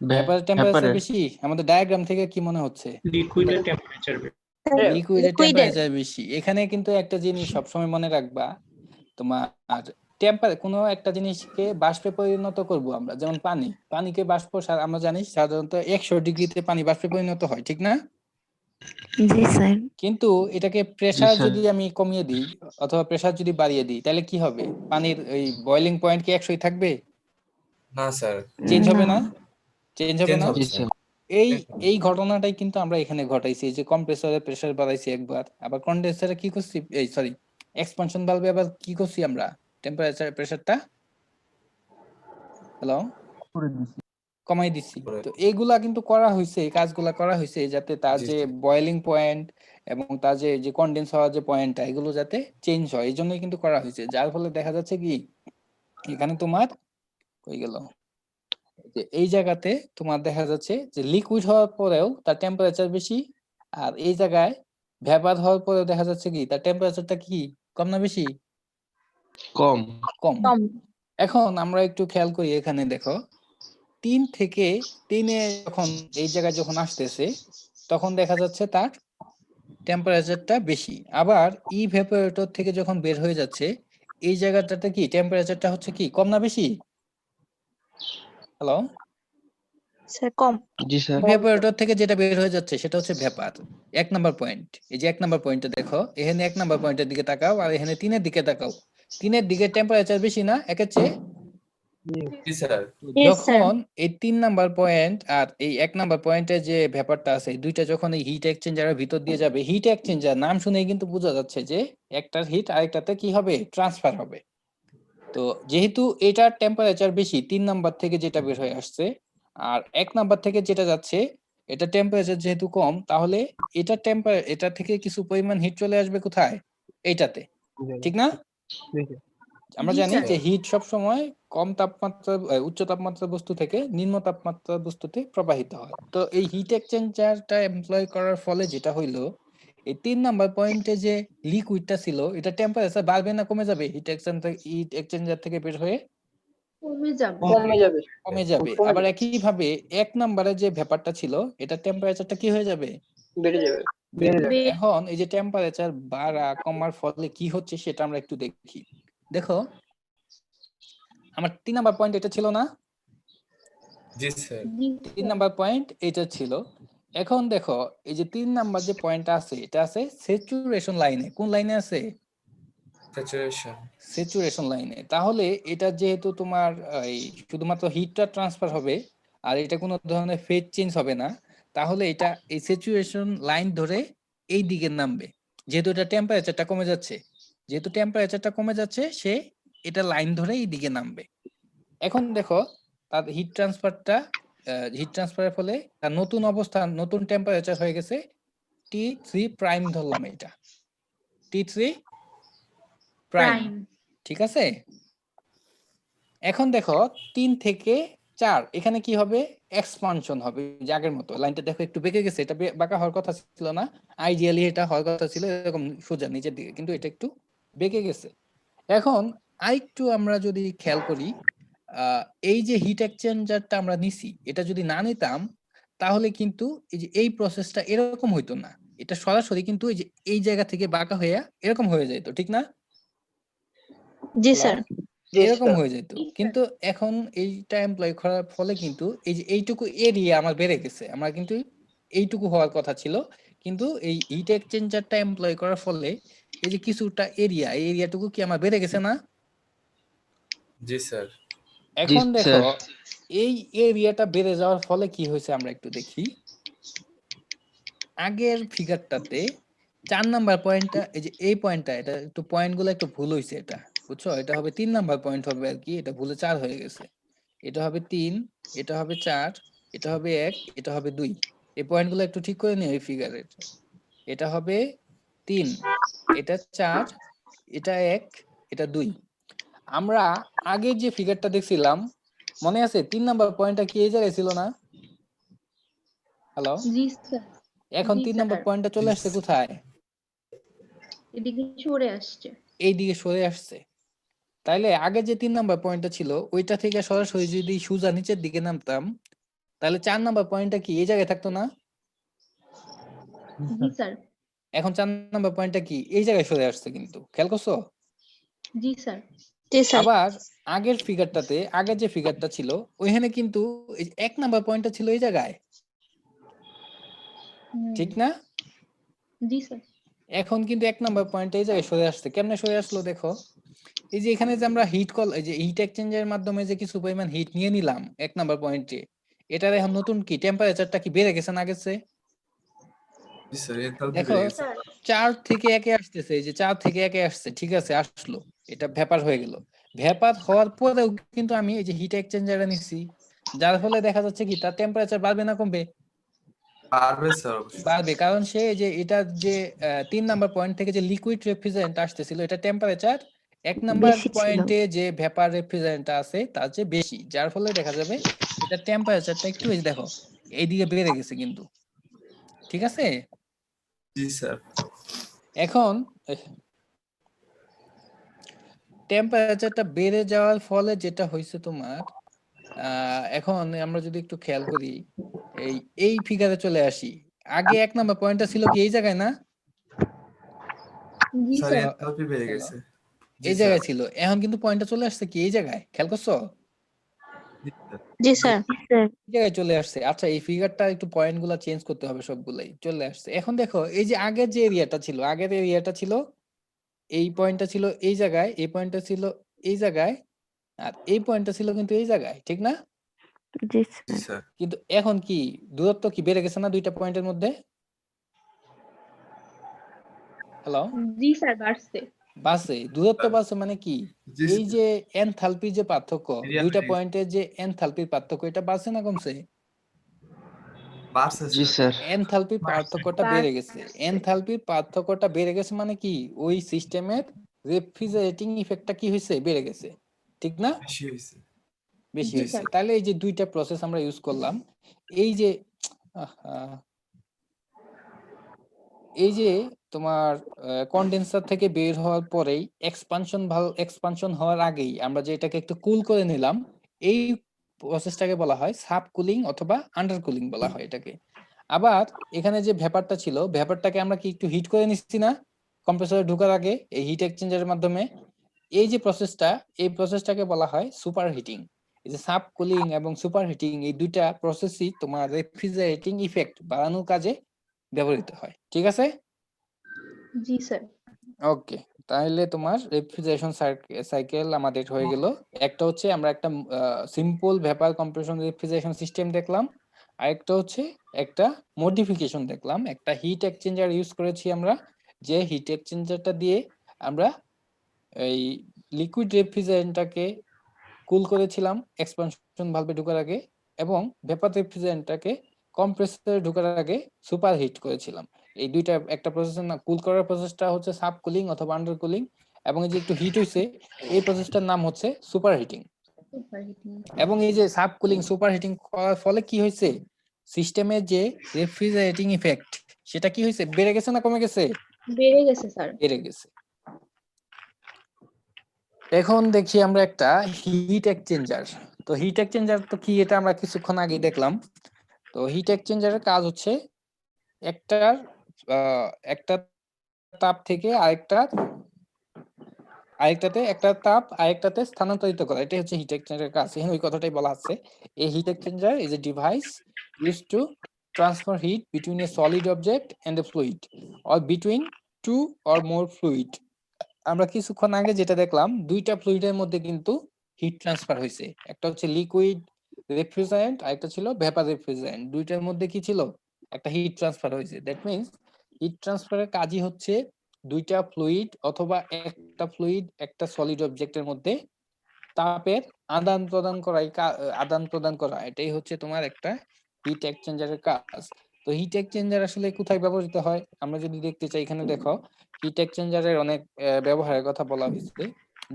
ভেপার টেম্পারেচার বেশি। আমাদের ডায়াগ্রাম থেকে কি মনে হচ্ছে? লিকুইডের টেম্পারেচার বেশি। এখানে কিন্তু একটা জিনিস সবসময় মনে রাখবা, তোমার কোনো একটা জিনিসকে বাষ্পে পরিণত করব আমরা, যেমন পানিকে বাষ্প আমরা জানি সাধারণত 100 ডিগ্রিতে পানি বাষ্পে পরিণত হয়, ঠিক না? জি স্যার। কিন্তু এটাকে প্রেসার যদি আমি কমিয়ে দিই অথবা প্রেসার যদি বাড়িয়ে দিই তাহলে কি হবে? পানির ওই বয়লিং পয়েন্ট কি 100 থাকবে? না স্যার, চেঞ্জ হবে না? চেঞ্জ হবে চেঞ্জ না? হবে স্যার। এই ঘটনাটাই কিন্তু আমরা এখানে ঘটাইছি। এই যে কম্প্রেসরের প্রেসার বাড়াইছি একবার, আবার কন্ডেন্সারে কি করছি, এই সরি এক্সপানশন ভালভে আবার কি করছি আমরা, টেম্পারেচার প্রেসারটা কমাই দিছি। তো এইগুলা কিন্তু করা হয়েছে, এই কাজগুলা করা হয়েছে যাতে তার জি, যে জি। বয়েলিং পয়েন্ট এবং তার যে কন্ডেন্স হওয়ার যে পয়েন্টটা এগুলো যাতে চেঞ্জ হয়, এই জন্যই কিন্তু করা হয়েছে। যার ফলে দেখা যাচ্ছে কি এখানে তোমার কই গেল, যে এই জায়গাতে তোমার দেখা যাচ্ছে যে লিকুইড হওয়ার পরেও তার টেম্পারেচার বেশি, আর এই জায়গায় ভেপার হওয়ার পরেও দেখা যাচ্ছে কি তার টেম্পারেচারটা কি কম না বেশি? কম। কম। এখন আমরা একটু খেয়াল করি, এখানে দেখো 3 থেকে 3 এ যখন এই জায়গায় যখন আসতেছে তখন দেখা যাচ্ছে তার টেম্পারেচারটা বেশি। আবার ইভ্যাপোরেটর থেকে যখন বের হয়ে যাচ্ছে এই জায়গাটাতে কি টেম্পারেচারটা হচ্ছে কি কম না বেশি? হ্যালো, স্যার কম। ইভ্যাপোরেটর থেকে যেটা বের হয়ে যাচ্ছে সেটা হচ্ছে ভেপার। 1 নাম্বার পয়েন্ট, এই যে 1 নাম্বার পয়েন্টটা দেখো, এখানে 1 নাম্বার পয়েন্টের দিকে তাকাও আর এখানে 3 এর দিকে তাকাও। 3 এর দিকে টেম্পারেচার বেশি না একের চেয়ে? জি স্যার। যখন এই 3 নাম্বার পয়েন্ট আর এই 1 নাম্বার পয়েন্টে যে ব্যাপারটা আছে দুইটা যখন এই হিট এক্সচেঞ্জারের ভিতর দিয়ে যাবে, হিট এক্সচেঞ্জার নাম শুনেই কিন্তু বোঝা যাচ্ছে যে একটার হিট আরেকটাতে কি হবে, ট্রান্সফার হবে। তো যেহেতু এটার টেম্পারেচার বেশি 3 নাম্বার থেকে যেটা বের হয়ে আসছে, আর 1 নাম্বার থেকে যেটা যাচ্ছে এটা টেম্পারেচার যেহেতু কম, তাহলে এটা থেকে কিছু পরিমাণ হিট চলে আসবে কোথায়, এইটাতে, ঠিক না? আমরা জি জানি স্যার। যে হিট সব সময় কম তাপমাত্রা উচ্চ তাপমাত্রার বস্তু থেকে নিম্ন তাপমাত্রার বস্তুতে প্রবাহিত হয়। তো এই হিট এক্সচেঞ্জারটা এমপ্লয় করার ফলে যেটা হইলো, এই 3 নাম্বার পয়েন্টে যে লিকুইডটা ছিল এটা টেম্পারেচার বাড়বে না কমে যাবে হিট এক্সচেঞ্জার থেকে বের হয়ে? কমে যাবে। কমে যাবে। আবার একই ভাবে 1 নম্বরে যে ব্যাপারটা ছিল এটা টেম্পারেচারটা কি হয়ে যাবে? এখন এই যে টেম্পারেচার বাড়া কমার ফলে কি হচ্ছে সেটা আমরা একটু দেখি। দেখো আমার 3 নাম্বার পয়েন্ট এটা ছিল না? জি স্যার। 3 নাম্বার পয়েন্ট এটা ছিল। এখন দেখো এই যে 3 নাম্বার যে পয়েন্টটা আছে এটা আছে স্যাচুরেশন লাইনে। কোন লাইনে আছে? স্যাচুরেশন। স্যাচুরেশন লাইনে। তাহলে এটা যেহেতু তোমার এই শুধুমাত্র হিটটা ট্রান্সফার হবে আর এটা কোনো ধরনের ফেজ চেঞ্জ হবে না, তাহলে এটা এই স্যাচুরেশন লাইন ধরে এই দিকে নামবে। যেহেতু এটা টেম্পারেচারটা কমে যাচ্ছে, যেহেতু টেম্পারেচারটা কমে যাচ্ছে সে এটা লাইন ধরে এই দিকে নামবে। এখন দেখো তার হিট ট্রান্সফারের ফলে তার নতুন অবস্থান, নতুন টেম্পারেচার হয়ে গেছে T3 প্রাইম ধরলাম এটা। T3 prime. ঠিক আছে? এখন দেখো 3 থেকে 4 এখানে কি হবে? এক্সপানশন হবে। যে আগের মতো লাইনটা দেখো একটু বেঁকে গেছে, এটা বাঁকা হওয়ার কথা ছিল না। আইডিয়ালি এটা হওয়ার কথা ছিল এরকম সোজা নিচের দিকে, কিন্তু এটা একটু বেঁকে গেছে। এখন আরেকটু আমরা যদি খেয়াল করি, এই যে হিট এক্সচেঞ্জারটা আমরা নিছি এটা যদি না নিতাম তাহলে কিন্তু এই যে এই প্রসেসটা এরকম হইতো না। এটা সরাসরি কিন্তু এই যে এই জায়গা থেকে বাঁকা হয়ে এরকম হয়ে যেত, ঠিক না? জি স্যার। এরকম হয়ে যেত। কিন্তু এখন এইটা এমপ্লয় করার ফলে কিন্তু এই যে এইটুকু এরিয়া আমার বেড়ে গেছে। আমার কিন্তু এইটুকু হওয়ার কথা ছিল, কিন্তু এই হিট এক্সচেঞ্জারটা এমপ্লয় করার ফলে এই যে কিছুটা এরিয়া, এই এরিয়াটুকু কি আমার বেড়ে গেছে না? জি স্যার। এখন দেখো এই এরিয়াটা বেড়ে যাওয়ার ফলে কি হয়েছে আমরা একটু দেখি। আগের ফিগারটাতে 4 নাম্বার পয়েন্টটা, এই যে এই পয়েন্টটা, এটা একটু পয়েন্টগুলো একটু ভুল হয়েছে, এটা বুঝছো? এটা হবে 3 নাম্বার পয়েন্ট হবে আর কি, এটা ভুলে 4 হয়ে গেছে। এটা হবে 3, এটা হবে 4, এটা হবে 1, এটা হবে 2। এই পয়েন্টগুলো একটু ঠিক করে নিও এই ফিগারের। এটা হবে 3, এটা 4, এটা 1, এটা 2। আমরা আগের যে ফিগারটা দেখছিলাম মনে আছে 3 নাম্বার পয়েন্টটা কি এই জায়গায় ছিল না? হ্যালো, জি স্যার। এখন জি 3 নাম্বার স্যার। পয়েন্টটা চলে আসছে কোথায়? এদিকে সরে আসছে। এই দিকে সরে আসছে। তাইলে আগে যে 3 নাম্বার পয়েন্টটা ছিল ওইটা থেকে সরাসরি যদি সোজা নিচের দিকে নামতাম তাহলে 4 নাম্বার পয়েন্টটা কি এই জায়গায় থাকতো না? জি স্যার। এখন 4 নাম্বার পয়েন্টটা কি এই জায়গায় সরে আসছে, কিন্তু খেয়াল করছো? জি স্যার। জি স্যার। আবার আগের ফিগারটাতে, আগের যে ফিগারটা ছিল ওইখানে কিন্তু এই 1 নাম্বার পয়েন্টটা ছিল এই জায়গায়, ঠিক না? জি স্যার। এখন কিন্তু 1 নাম্বার পয়েন্ট এই জায়গায় সরে আসছে। কেমনে সরে আসলো দেখো, এই যে এখানে যে আমরা এই যে হিট এক্সচেঞ্জের মাধ্যমে যে কিছু পরিমাণ হিট নিয়ে নিলাম 1 নাম্বার পয়েন্টে, এটার এখন নতুন কি টেম্পারেচারটা কি বেড়ে গেছে না গেছে? জি স্যার, এনথালপি দেখো বেড়ে গেছে। 4 থেকে 1 এ আসতেছে, এই যে 4 থেকে 1 এ আসছে, ঠিক আছে আসলো, এটা ভ্যাপার হয়ে গেল। ভ্যাপার হওয়ার পরেও কিন্তু আমি এই যে হিট এক্সচেঞ্জারে নিছি, যার ফলে দেখা যাচ্ছে কি তার টেম্পারেচার বাড়বে না কমবে? পারবে স্যার অবশ্যই। বাড়বে, কারণ সে যে এটা যে 3 নাম্বার পয়েন্ট থেকে যে লিকুইড রেফ্রিজারেন্ট আসতেছিল এটা টেম্পারেচার 1 নাম্বার বেশি ছিল। পয়েন্টে যে ভেপার রেফ্রিজারেন্ট আছে তার চেয়ে বেশি, যার ফলে দেখা যাবে এটা টেম্পারেচারটা একটু এই যে দেখো এইদিকে বেড়ে গেছে কিন্তু, ঠিক আছে? জি স্যার। এখন টেম্পারেচারটা বেড়ে যাওয়ার ফলে যেটা হয়েছে তোমার, এখন আমরা যদি একটু খেয়াল করি এই ফিগারে চলে আসি। আগে 1 নাম্বার পয়েন্টটা ছিল কি এই জায়গায় না? জি স্যার স্যার। এনথালপি বেড়ে গেছে। জি এই স্যার। জায়গায় ছিল, এখন কিন্তু পয়েন্টটা চলে আসছে কি এই জায়গায়, খেয়াল করছো? জি স্যার। এই জায়গায় চলে আসছে। আচ্ছা এই ফিগারটা একটু পয়েন্টগুলো চেঞ্জ করতে হবে, সবগুলাই চলে আসছে। এখন দেখো এই যে আগের যে এরিয়াটা ছিল, আগের এরিয়াটা ছিল এই পয়েন্টটা ছিল এই জায়গায়, এই পয়েন্টটা ছিল এই জায়গায়, আর এই পয়েন্টটা ছিল কিন্তু এই জায়গায়, ঠিক না? জি জি স্যার। স্যার। কিন্তু এখন কি দূরত্ব কি বেড়ে গেছে না দুইটা পয়েন্টের মধ্যে? হ্যালো, জি স্যার বাড়ছে। বাসে দূরত্ব বাসে মানে কি জি এই স্যার। যে এনথালপির যে পার্থক্য, এরিয়া দুইটা বেড়ে গেছে। পয়েন্টের যে এনথালপির পার্থক্য এটা বাড়ছে না কমছে? বাড়ছে স্যার। এনথালপির পার্থক্যটা বেড়ে গেছে। এনথালপির পার্থক্যটা বেড়ে গেছে মানে কি ওই সিস্টেমের রেফ্রিজারেটিং ইফেক্টটা কি হয়েছে বেড়ে গেছে, ঠিক না? বেশি হয়েছে। বেশি জি হয়েছে। স্যার। তাহলে এই যে দুইটা প্রসেস আমরা ইউজ করলাম, এই যে আহা, এই যে তোমার কন্ডেন্সার থেকে বের হওয়ার পরেই এক্সপানশন হওয়ার আগেই আমরা যে এটাকে একটু কুল করে নিলাম, এই প্রসেসটাকে বলা হয় সাব কুলিং অথবা আন্ডার কুলিং বলা হয় এটাকে। আবার এখানে যে ভেপারটা ছিল, ভেপারটাকে আমরা কি একটু হিট করে নিচ্ছি না কম্প্রেসরে ঢোকার আগে এই হিট এক্সচেঞ্জারের মাধ্যমে? এই যে প্রসেসটা, এই প্রসেসটাকে বলা হয় সুপার হিটিং। এই যে সাব কুলিং এবং সুপার হিটিং, এই দুইটা প্রসেসই তোমার রেফ্রিজারেটিং ইফেক্ট বাড়ানোর কাজে ব্যবহৃত হয়। ঠিক আছে? জি স্যার। ওকে, তাহলে তোমার রেফ্রিজারেশন সাইকেল আমাদের হয়ে গেল। একটা হচ্ছে আমরা একটা simple vapour compression refrigeration system দেখলাম, আরেকটা হচ্ছে একটা মডিফিকেশন দেখলাম, একটা হিট এক্সচেঞ্জার ইউজ করেছি আমরা, যে হিট এক্সচেঞ্জারটা দিয়ে আমরা এই লিকুইড রেফ্রিজারেন্টটাকে কুল করেছিলাম এক্সপানশন ভালভে ঢোকার আগে, এবং ভেপার রেফ্রিজারেন্টটাকে কম্প্রেসরে ঢোকার আগে সুপার হিট করেছিলাম। এই দুইটা একটা প্রসেসের না, কুল করার প্রসেসটা হচ্ছে সাব কুলিং অথবা আন্ডার কুলিং, এবং এই যে একটু হিট হইছে এই প্রসেসটার নাম হচ্ছে সুপার হিটিং। এবং এই যে সাব কুলিং সুপার হিটিং করার ফলে কি হয়েছে, সিস্টেমের যে রেফ্রিজারেটিং ইফেক্ট সেটা কি হয়েছে, বেড়ে গেছে না কমে গেছে? বেড়ে গেছে স্যার। বেড়ে গেছে। এখন দেখি আমরা একটা হিট এক্সচেঞ্জার। তো হিট এক্সচেঞ্জার তো কি, এটা আমরা কিছুক্ষণ আগে দেখলাম। তো হিট এক্সচেঞ্জারের কাজ হচ্ছে একটা তাপ থেকে একটা তাপ আরেকটাতে স্থানান্তরিত করা, এটাই হচ্ছে হিট এক্সচেঞ্জারের কাজ। এখানে ওই কথাটাই বলা আছে, এই hit exchanger is a device used to transfer heat between a solid object and a fluid or between two or more fluid। আমরা কিছুক্ষণ আগে যেটা দেখলাম, দুইটা ফ্লুইডের মধ্যে কিন্তু হিট ট্রান্সফার হয়েছে, একটা হচ্ছে লিকুইড রেফ্রিজারেন্ট আর একটা ছিল ভেপার রেফ্রিজারেন্ট। দুইটার মধ্যে কি ছিল, একটা হিট ট্রান্সফার হয়েছে। দ্যাট মিন্স হিট ট্রান্সফারের কাজই হচ্ছে দুইটা ফ্লুইড অথবা একটা ফ্লুইড একটা সলিড অবজেক্টের মধ্যে তাপের আদান প্রদান করা, এটাই হচ্ছে তোমার একটা হিট এক্সচেঞ্জারের কাজ। তো হিট এক্সচেঞ্জার আসলে কোথায় ব্যবহৃত হয় আমরা যদি দেখতে চাই, এখানে দেখো হিট এক্সচেঞ্জারের অনেক ব্যবহারের কথা বলা হয়েছে।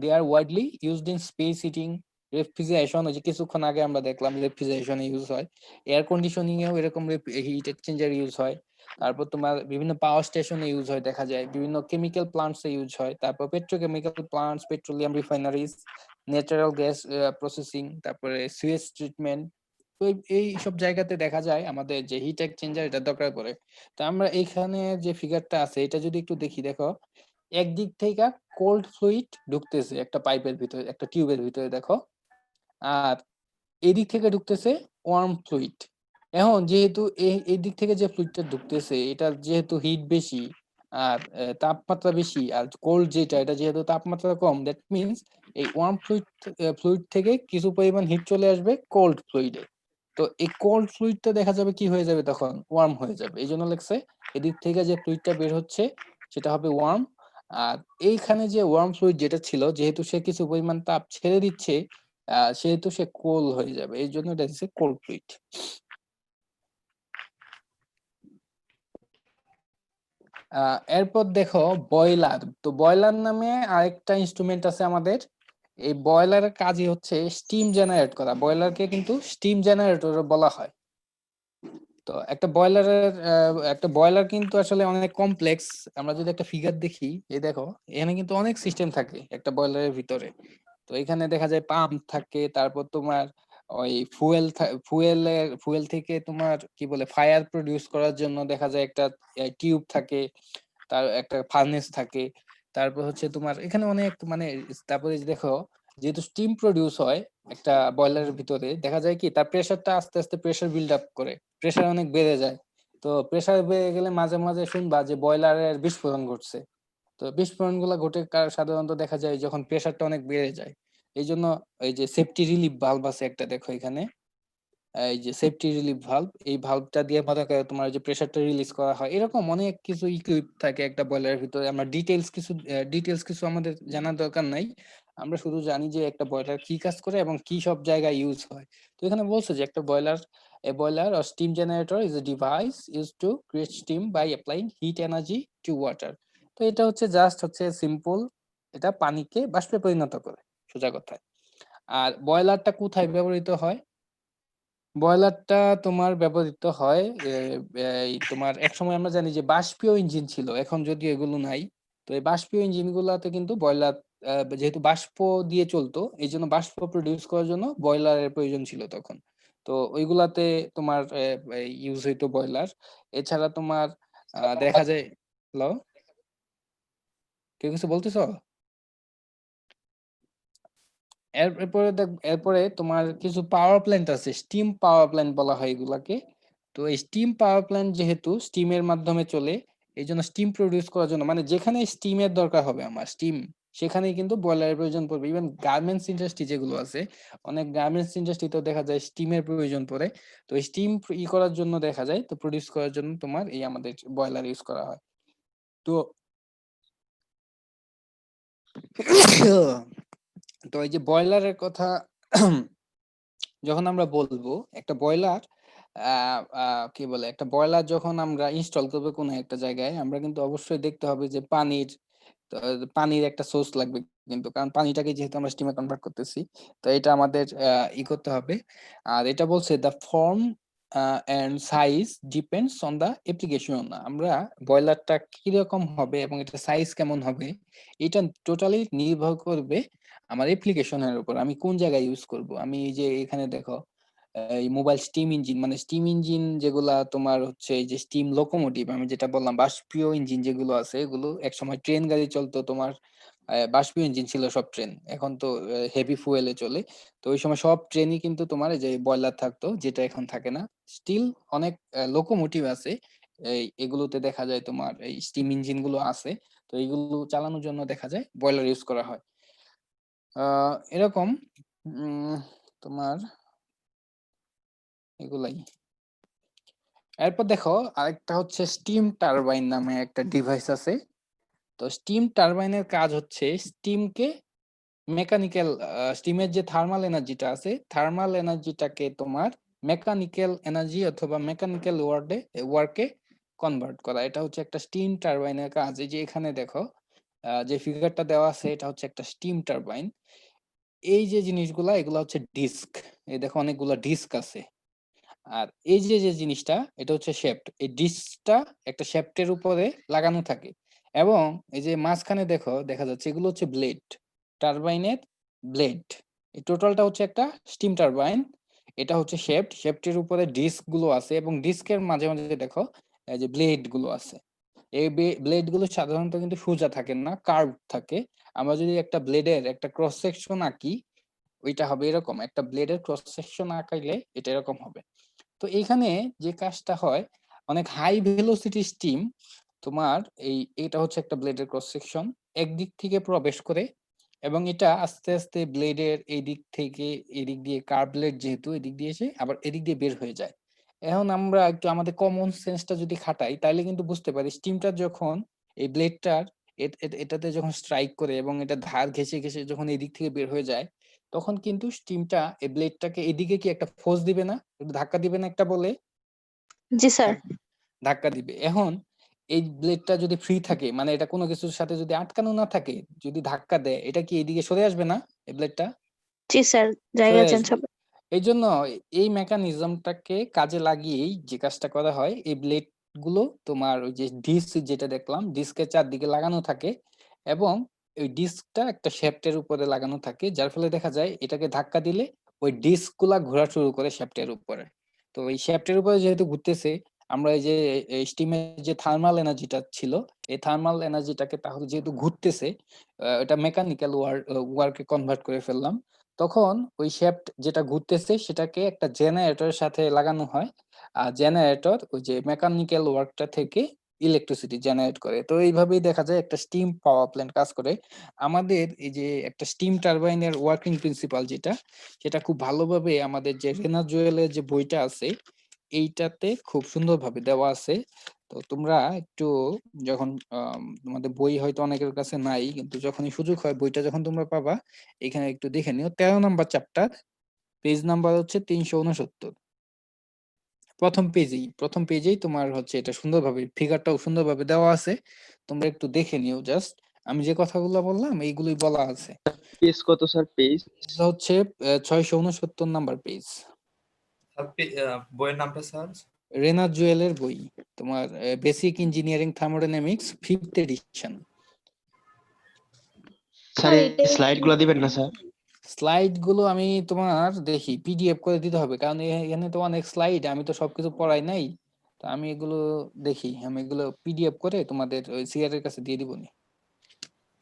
They are widely used in space heating, refrigeration, ওই যে কিছুক্ষণ আগে আমরা দেখলাম রেফ্রিজারেশনে ইউজ হয়, এয়ার কন্ডিশনিং এও এরকম হিট এক্সচেঞ্জার ইউজ হয়। তারপর তোমার বিভিন্ন পাওয়ার স্টেশনে ইউজ হয় দেখা যায়, বিভিন্ন কেমিক্যাল প্লান্টসে ইউজ হয়, তারপর petrochemical plants, petroleum refineries, natural gas processing, তারপরে সুয়েজ ট্রিটমেন্ট। তো এই সব জায়গাতে দেখা যায় আমাদের যে হিট এক্সচেঞ্জার এটা দরকার পড়ে। তো আমরা এইখানে যে ফিগারটা আছে এটা যদি একটু দেখি, দেখো একদিক থেকে কোল্ড ফ্লুইড ঢুকতেছে একটা পাইপের ভিতরে, একটা টিউবের ভিতরে দেখো, আর এদিক থেকে ঢুকতেছে ওয়ার্ম ফ্লুইড। এখন যেহেতু এই দিক থেকে যে ফ্লুইডটা ঢুকতেছে এটা যেহেতু হিট বেশি আর তাপমাত্রা বেশি, আর কোল্ড যেটা এটা যেহেতু তাপমাত্রা কম, দ্যাট মিন্স এই ওয়ার্ম ফ্লুইড থেকে কিছু পরিমাণ হিট চলে আসবে কোল্ড ফ্লুইডে। তো এই কোল্ড ফ্লুইডটা দেখা যাবে কি হয়ে যাবে, তখন ওয়ার্ম হয়ে যাবে। এই জন্য লেগছে এদিক থেকে যে ফ্লুইডটা বের হচ্ছে সেটা হবে ওয়ার্ম, আর এইখানে যে ওয়ার্ম ফ্লুইড যেটা ছিল যেহেতু সে কিছু পরিমাণ তাপ ছেড়ে দিচ্ছে সেহেতু সে কোল হয়ে যাবে, এই জন্য এটা হচ্ছে কোল্ড ফ্লুইড। এরপর দেখো বয়লার। তো বয়লার নামে আরেকটা ইনস্ট্রুমেন্ট আছে আমাদের। এই বয়লারের কাজই হচ্ছে স্টিম জেনারেট করা, বয়লারকে কিন্তু স্টিম জেনারেটর বলা হয়। তো একটা বয়লার কিন্তু আসলে অনেক কমপ্লেক্স। আমরা যদি একটা ফিগার দেখি, এই দেখো এখানে কিন্তু অনেক সিস্টেম থাকে একটা বয়লারের ভিতরে। তো এখানে দেখা যায় পাম্প থাকে, তারপর তোমার ওই ফুয়েল থেকে তোমার কি বলে ফায়ার প্রডিউস করার জন্য দেখা যায় একটা টিউব থাকে, তার একটা ফার্নেস থাকে, তারপর হচ্ছে তোমার এখানে অনেক মানে, তারপরে দেখো যেহেতু স্টিম প্রডিউস হয় একটা বয়লারের ভিতরে, দেখা যায় কি তার প্রেসারটা আস্তে আস্তে প্রেসার বিল্ড আপ করে, প্রেসার অনেক বেড়ে যায়। তো প্রেসার বেড়ে গেলে মাঝে মাঝে শুনবা যে বয়লারের বিস্ফোরণ ঘটছে। তো বিস্ফোরণ গুলা ঘটে সাধারণত দেখা যায় যখন প্রেসারটা অনেক বেড়ে যায়। এই জন্য এই যে সেফটি রিলিফ ভালভ আছে একটা, দেখো এখানে এই যে সেফটি রিলিফ ভালভ, এই ভালভটা দিয়ে মনে করে তোমার যে প্রেসারটা রিলিজ করা হয়। এরকম অনেক কিছু ইকুইপ থাকে একটা বয়লারের ভিতরে। আমরা ডিটেলস কিছু আমাদের জানার দরকার নাই, আমরা শুধু জানি যে একটা বয়লার কি কাজ করে এবং কি সব জায়গায় ইউজ হয়। তো এখানে বলছে যে একটা a boiler or steam generator is a device used to create steam by applying heat energy to water। তো এটা হচ্ছে সিম্পল, এটা পানিকে বাষ্পে পরিণত করে সোজা কথায়। আর বয়লারটা কোথায় ব্যবহৃত হয়, বয়লারটা তোমার ব্যবহৃত হয় এই তোমার একসময় আমরা জানি যে বাষ্পীয় ইঞ্জিন ছিল, এখন যদিও এগুলো নাই। তো এই বাষ্পীয় ইঞ্জিন গুলাতে কিন্তু বয়লার যেহেতু বাষ্প দিয়ে চলতো, এই জন্য বাষ্প প্রডিউস করার জন্য বয়লারের প্রয়োজন ছিল তখন। তো ওইগুলাতে তোমার ইউজ হইতো বয়লার। এছাড়া তোমার দেখা যায়, হ্যালো, কেউ কিছু বলতেছো? এরপরে তোমার কিছু পাওয়ার প্ল্যান্ট আছে, স্টিম পাওয়ার প্ল্যান্ট বলা হয় এগুলাকে। তো এই স্টিম পাওয়ার প্ল্যান্ট যেহেতু স্টিমের মাধ্যমে চলে, এই জন্য স্টিম প্রডিউস করার জন্য মানে যেখানে স্টিমের দরকার হবে আমার স্টিম, সেখানেই কিন্তু বয়লারের প্রয়োজন পড়বে। ইভেন গার্মেন্টস ইন্ডাস্ট্রি যেগুলো আছে, অনেক গার্মেন্টস ইন্ডাস্ট্রিতেও দেখা যায় স্টিমের প্রয়োজন পড়ে। তো স্টিম করার জন্য দেখা যায়, তো প্রডিউস করার জন্য তোমার এই আমাদের বয়লার ইউজ করা হয়। তো তো এই যে বয়লারের কথা যখন আমরা বলবো, একটা বয়লার কি বলে, একটা বয়লার যখন আমরা ইনস্টল করবো কোনো একটা জায়গায়, আমরা কিন্তু অবশ্যই দেখতে হবে যে পানির একটা সোর্স লাগবে কিন্তু, কারণ পানিটাকে যেহেতু আমরা স্টিমে কনভার্ট করতেছি, তো এটা আমাদের করতে হবে। আর এটা বলছে the form and size depends on the application. আমরা বয়লারটা কিরকম হবে এবং এটা সাইজ কেমন হবে, এটা টোটালি নির্ভর করবে আমার অ্যাপ্লিকেশনের উপর, আমি কোন জায়গায় ইউজ করব। আমি এই যে এখানে দেখো, এই মোবাইল স্টিম ইঞ্জিন, মানে স্টিম ইঞ্জিন যেগুলা তোমার হচ্ছে এই যে স্টিম লোকোমোটিভ, আমি যেটা বললাম বাষ্পীয় ইঞ্জিন যেগুলো আছে, এগুলো একসময় ট্রেন গাড়ি চলতো তোমার, বাষ্পীয় ইঞ্জিন ছিল সব ট্রেন, এখন তো হেভি ফুয়েলে চলে। তো ওই সময় সব ট্রেনই কিন্তু তোমার এই যে বয়লার থাকতো, যেটা এখন থাকে না। স্টিল অনেক লোকোমোটিভ আছে, এগুলোতে দেখা যায় তোমার এই স্টিম ইঞ্জিন গুলো আছে। তো এইগুলো চালানোর জন্য দেখা যায় বয়লার ইউজ করা হয়। এরকম তোমার এগুলাই। এরপর দেখো আরেকটা হচ্ছে স্টিম টারবাইন নামে একটা ডিভাইস আছে। তো স্টিম টারবাইনের কাজ হচ্ছে স্টিমকে মেকানিক্যাল, স্টিমের যে থার্মাল এনার্জিটা আছে, থার্মাল এনার্জিটাকে তোমার মেকানিক্যাল এনার্জি অথবা মেকানিক্যাল ওয়ার্কে কনভার্ট করা। এটা হচ্ছে একটা স্টিম টারবাইনের কাজ। এই যে এখানে দেখো যে ফিগারটা দেওয়া আছে, এটা হচ্ছে একটা স্টিম টারবাইন। এই যে জিনিসগুলা, এগুলা হচ্ছে ডিস্ক। এই দেখো অনেকগুলা ডিস্ক আছে। আর এই যে যে জিনিসটা, এটা হচ্ছে শেফট। এই ডিস্কটা একটা শেফটের উপরে লাগানো থাকে, এবং এই যে মাঝখানে দেখো দেখা যাচ্ছে এগুলো হচ্ছে ব্লেড, টারবাইনের ব্লেড। এই টোটালটা হচ্ছে একটা স্টিম টারবাইন। এটা হচ্ছে শেফট, শেফটের উপরে ডিস্ক গুলো আছে, এবং ডিস্কের মাঝে মাঝে দেখো এই যে ব্লেড গুলো আছে। এই ব্লেড গুলো সাধারণত কিন্তু সোজা থাকে না, কার্ভ থাকে। আমরা যদি একটা ব্লেডের একটা ক্রস সেকশন আঁকি, ওইটা হবে এরকম, একটা ব্লেডের ক্রস সেকশন আঁকাইলে এটা এরকম হবে। তো এইখানে যে কাজটা হয়, অনেক হাই ভেলোসিটি স্টিম তোমার এটা হচ্ছে একটা ব্লেডের ক্রস সেকশন, একদিক থেকে প্রবেশ করে, এবং এটা আস্তে আস্তে ব্লেডের এই দিক থেকে এদিক দিয়ে, কার্ভ ব্লেড যেহেতু, এদিক দিয়ে এসে আবার এদিক দিয়ে বের হয়ে যায়। এখন আমরা একটু আমাদের কমন সেন্সটা যদি খাটাই, তাহলে কিন্তু বুঝতে পারি স্টিমটা যখন এই ব্লেডটার এটাতে যখন স্ট্রাইক করে এবং এটা ধার ঘেঁষে ঘেঁষে যখন এদিক থেকে বের হয়ে যায়, তখন কিন্তু স্টিমটা এই ব্লেডটাকে এদিকে কি একটা ফোর্স দিবে না, একটু ধাক্কা দিবে না একটা বলে? জি স্যার। ধাক্কা দিবে। এখন এই ব্লেডটা যদি ফ্রি থাকে, মানে এটা কোনো কিছুর সাথে যদি আটকানো না থাকে, যদি ধাক্কা দেয়, এটা কি এইদিকে সরে আসবে না এই ব্লেডটা? জি স্যার, জায়গা সরে চেঞ্জ আসবে। হবে। এই জন্য এই মেকানিজমটাকে কাজে লাগিয়েই যে কাজটা করা হয়, এই ব্লেড গুলো তোমার ওই যে ডিস্ক যেটা দেখলাম, ডিস্কের চারদিকে লাগানো থাকে, এবং ওই ডিস্কটা একটা শ্যাফটের উপরে লাগানো থাকে, যার ফলে দেখা যায় এটাকে ধাক্কা দিলে ওই ডিস্ক গুলা ঘোরা শুরু করে শ্যাফটের উপরে। তো এই শ্যাফটের উপরে যেহেতু ঘুরতেছে, আমরা এই যে স্টিমের যে থার্মাল এনার্জিটা ছিল, এই থার্মাল এনার্জিটাকে তাহলে যেহেতু ঘুরতেছে, এটা মেকানিক্যাল ওয়ার্কে কনভার্ট করে ফেললাম। তখন ওই শ্যাফট যেটা ঘুরতেছে সেটাকে একটা জেনারেটরের সাথে লাগানো হয়, আর জেনারেটর ওই যে মেকানিক্যাল ওয়ার্কটা থেকে ইলেকট্রিসিটি জেনারেট করে। তো এইভাবেই দেখা যায় একটা স্টিম পাওয়ার প্ল্যান্ট কাজ করে। আমাদের এই যে একটা স্টিম টারবাইনের ওয়ার্কিং প্রিন্সিপাল যেটা, সেটা খুব ভালোভাবে আমাদের যে রেনা জুয়েলের যে বইটা আছে, এইটাতে খুব সুন্দরভাবে দেওয়া আছে। তো তোমরা একটু যখন তোমাদের বই হয়তো অনেকের কাছে নাই, কিন্তু যখনই সুযোগ হয় বইটা যখন তোমরা পাবা, এখানে একটু দেখে নিও। 13 নাম্বার চ্যাপ্টার, পেজ নাম্বার হচ্ছে 369। প্রথম পেজেই তোমার হচ্ছে এটা সুন্দরভাবে, ফিগারটাও সুন্দরভাবে দেওয়া আছে, তোমরা একটু দেখে নিও। জাস্ট আমি যে কথাগুলো বললাম এইগুলোই বলা আছে। পেজ কত স্যার? পেজ এটা হচ্ছে 669 নাম্বার পেজ। বইয়ের নামটা স্যার? রেনা জুয়েলের বই, তোমার basic engineering thermodynamics 5th edition. Sir এই স্লাইড গুলো দিবেন না স্যার? স্লাইড গুলো আমি তোমার দেখি পিডিএফ করে দিতে হবে, কারণ এখানে তো অনেক স্লাইড, আমি তো সবকিছু পড়াই নাই। তো আমি এগুলো দেখি, আমি এগুলো পিডিএফ করে তোমাদের ওই সিআর এর কাছে দিয়ে দিবনি।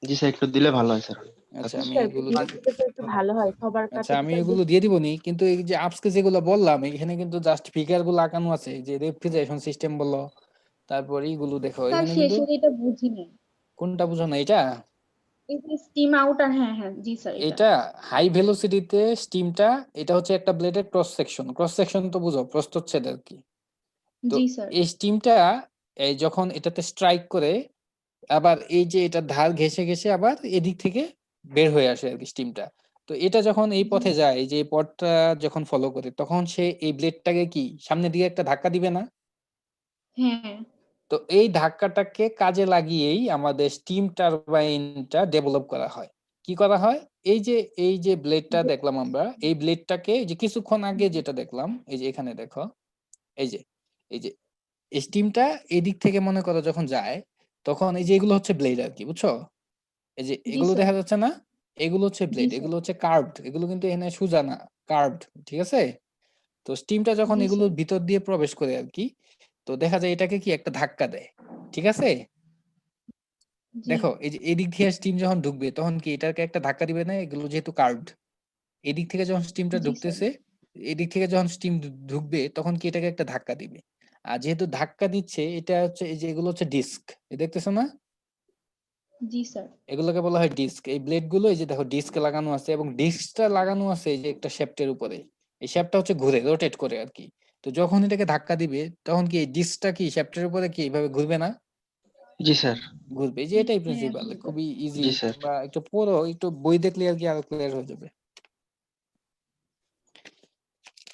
জি স্যার, একটু দিলে ভালো হয় স্যার। আচ্ছা আমি স্যার এগুলো PDF দিলে তো একটু ভালো হয় সবার কাছে। আচ্ছা আমি এগুলো দিয়ে দিবনি, কিন্তু এই যে আজকে যেগুলো বললাম এখানে কিন্তু জাস্ট ফিগার গুলো আঁকানো আছে, যে রেফ্রিজারেশন সিস্টেম বলো, তারপর এইগুলো দেখো স্যার এখানে কিন্তু শেষের এটা বুঝি নাই। কোনটা বুঝো না এটা? এই যে স্টিম আউট আর হ্যাঁ হ্যাঁ জি স্যার এটা। এটা হাই ভেলোসিটিতে স্টিমটা, এটা হচ্ছে একটা ব্লেডের ক্রস সেকশন তো বুঝো, প্রস্থচ্ছেদ আর কি। তো জি স্যার। এই স্টিমটা এই যখন এটাতে স্ট্রাইক করে, আবার এই যে এটা ধার ঘেঁষে ঘেঁষে আবার এদিক থেকে বের হয়ে আসে আর কি স্টিমটা। তো এটা যখন এই পথে যায়, এই যে এই পথটা যখন ফলো করে, তখন সে এই ব্লেডটাকে কি সামনের দিকে একটা ধাক্কা দিবে না? হ্যাঁ তো এই ধাক্কাটাকে কাজে লাগিয়েই আমাদের স্টিম টারবাইনটা ডেভেলপ করা হয়। কি করা হয়? এই যে ব্লেডটা দেখলাম আমরা, এই ব্লেডটাকে যে কিছুক্ষণ আগে যেটা দেখলাম, এই যে এখানে দেখো, এই যে এই যে স্টিমটা এদিক থেকে মনে করো যখন যায়, তখন এই যে এগুলো হচ্ছে ব্লেড আর কি, বুঝছো? এই যে জি এগুলো স্যার। দেখা যাচ্ছে না, এগুলো হচ্ছে জি ব্লেড, স্যার। এগুলো হচ্ছে কার্ভড, এগুলো কিন্তু এখানে সোজা না, কার্ভড, ঠিক আছে? তো স্টিমটা যখন জি এগুলোর স্যার। ভিতর দিয়ে প্রবেশ করে আর কি, তো দেখা যায় এটাকে কি একটা ধাক্কা দেয়, ঠিক আছে? জি দেখো এই যে এদিক থেকে স্টিম যখন ঢুকবে, তখন কি এটাকে একটা ধাক্কা দিবে না? এগুলো যেহেতু কার্ভড, এদিক থেকে যখন স্টিমটা জি স্যার। ঢুকতেছে, এদিক থেকে যখন স্টিম ঢুকবে, তখন কি এটাকে একটা ধাক্কা দিবে। আর যেহেতু ধাক্কা দিচ্ছে, এটা হচ্ছে এই যে এগুলো হচ্ছে ডিস্ক, দেখতেছো না? জি স্যার। এগুলোকে বলা হয় ডিস্ক। এই ব্লেড গুলো এই যে দেখো ডিস্ক লাগানো আছে, এবং ডিস্কটা লাগানো আছে এই যে একটা শ্যাফটের উপরে। এই শ্যাফটটা হচ্ছে ঘুরে, রোটেট করে আর কি। তো যখন এটাকে ধাক্কা দিবে, তখন কি এই ডিস্কটা কি শ্যাফটের উপরে কি এইভাবে ঘুরবে না? জি স্যার। ঘুরবে। এই যে এটাই হ্যাঁ প্রিন্সিপাল, বুঝতে খুবই ইজি। জি স্যার। বা একটু পড়ো, একটু বই দেখলে আর কি আরো ক্লিয়ার হয়ে যাবে।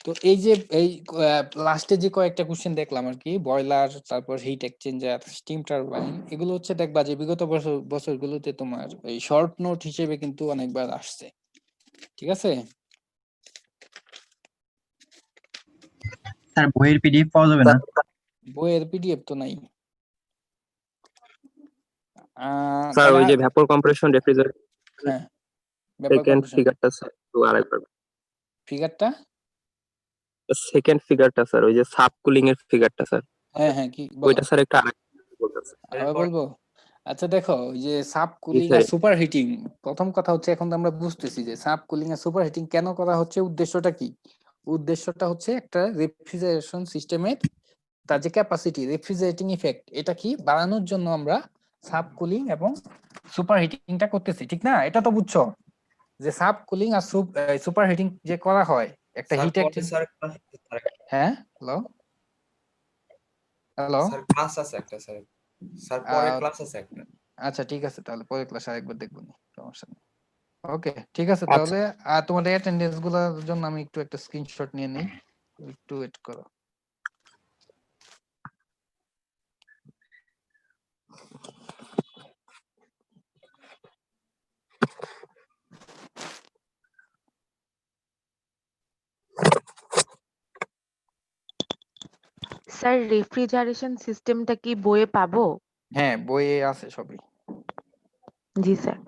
তো এই যে এই লাস্টে যে কয়েকটা কোশ্চেন দেখলাম আর কি, বয়লার, তারপর হিট এক্সচেঞ্জার, স্টিম টারবাইন, এগুলো হচ্ছে দেখবা যে বিগত বছরগুলোতে তোমার এই শর্ট নোট হিসেবে কিন্তু অনেকবার আসছে, ঠিক আছে? স্যার বইয়ের পিডিএফ পাওয়া যাবে না? বইয়ের পিডিএফ তো নাই। স্যার তাহলে ওই যে ভ্যাপর কম্প্রেশন রেফ্রিজারেটর হ্যাঁ, ব্যাপার সেকেন্ড কম্প্রেশন ফিগারটা স্যার একটু আরেকবার। ফিগারটা, সেকেন্ড ফিগারটা স্যার, ওই যে সাব কুলিং এর ফিগারটা স্যার, হ্যাঁ হ্যাঁ কি বলো, ওইটা স্যার একটু আরেকবার বলতেন স্যার। আবার বলবো? আচ্ছা দেখো, ওই যে সাব জি কুলিং স্যার। আর সুপার হিটিং, প্রথম কথা হচ্ছে এখন তো আমরা বুঝতেছি যে সাব কুলিং আর সুপার হিটিং কেন করা হচ্ছে, উদ্দেশ্যটা কি? উদ্দেশ্যটা হচ্ছে একটা রেফ্রিজারেশন সিস্টেমের তার যে ক্যাপাসিটি, রেফ্রিজারেটিং ইফেক্ট, এটা কি বাড়ানোর জন্য আমরা সাব কুলিং এবং সুপার হিটিংটা করতেছি, ঠিক না? এটা তো বুঝছো যে সাব কুলিং আর সুপার হিটিং যে করা হয় একটা স্যার হিট পরে স্যার ক্লাস আছে স্যার। হ্যাঁ হ্যালো হ্যালো স্যার ক্লাস আছে একটা স্যার। স্যার পরে ক্লাস আছে একটা। আচ্ছা ঠিক আছে, তাহলে পরের ক্লাসে আরেকবার দেখবো নি, সমস্যা নেই। ওকে ঠিক আছে আচ্ছা তাহলে। আর তোমাদের অ্যাটেন্ডেন্স গুলোর জন্য আমি একটু একটা স্ক্রিনশট নিয়ে নিই, একটু ওয়েট করো। স্যার রেফ্রিজারেশন সিস্টেমটা কি বইয়ে পাবো? হ্যাঁ বইয়ে আছে সবই। জি স্যার।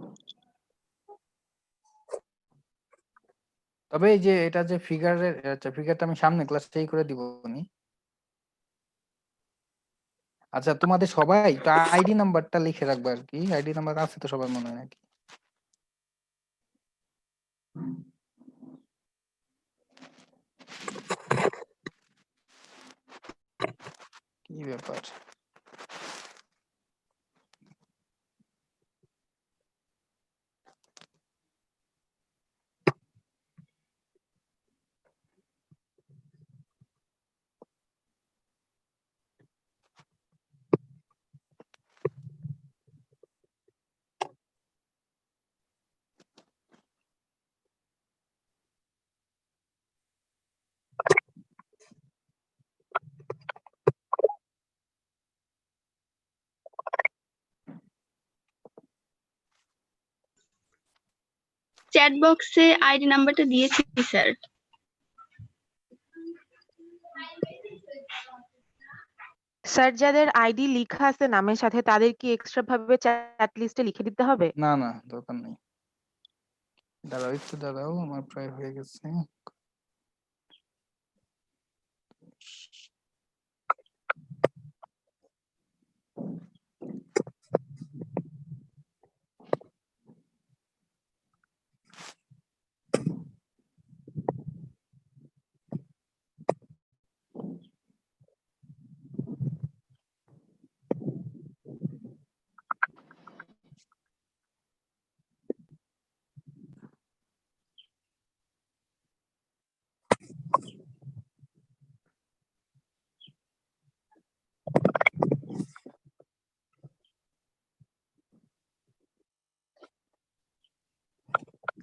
তবে এই যে এটা যে ফিগারের, আচ্ছা ফিগারটা আমি সামনে ক্লাসেই করে দিব নি। আচ্ছা তোমাদের সবাই তো আইডি নাম্বারটা লিখে রাখবে আর কি, আইডি নাম্বার আছে তো সবার মনে হয় নাকি? কি ব্যাপার? চ্যাট বক্সে আইডি নাম্বারটা দিয়েছি স্যার। স্যার যাদের আইডি লেখা আছে নামের সাথে তাদের কি এক্সট্রা ভাবে চ্যাট লিস্টে লিখে দিতে হবে? না না, দরকার নেই। দাঁড়াও একটু দাঁড়াও, আমার প্রায় হয়ে গেছে।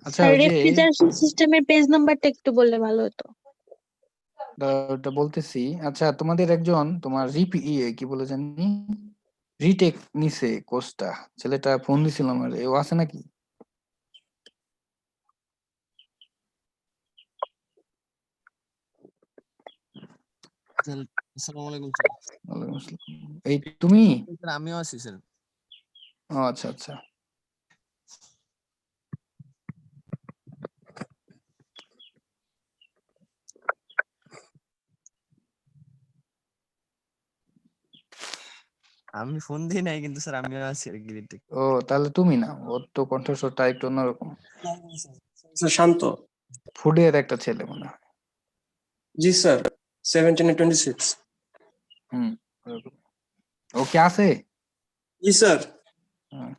আচ্ছা, ওই যে রেফ্রিজারেশন সিস্টেমের পেজ নাম্বারটা একটু বললে ভালো হতো। ওটা বলতেছি। আচ্ছা, তোমাদের একজন তোমার কি বলে জানি, রিটেক নিছে কোর্সটা, ছেলেটা ফোন দিছিল আমার, ও আছে নাকি? আসসালামু আলাইকুম স্যার। ওয়ালাইকুম আসসালাম। এই তুমি? স্যার আমিও আছি স্যার। ও আচ্ছা আচ্ছা। আমি ফোন দিই নাই কিন্তু স্যার আমিও আছি আর কি রিটেক। ও তাহলে তুমি না, ওর তো কণ্ঠস্বরটা একটু অন্যরকম। স্যার শান্ত। ফুডের একটা ছেলে মনে হয়। জি স্যার 17-26। হুম, ওরকম। ও কি আছে? জি স্যার। হুম।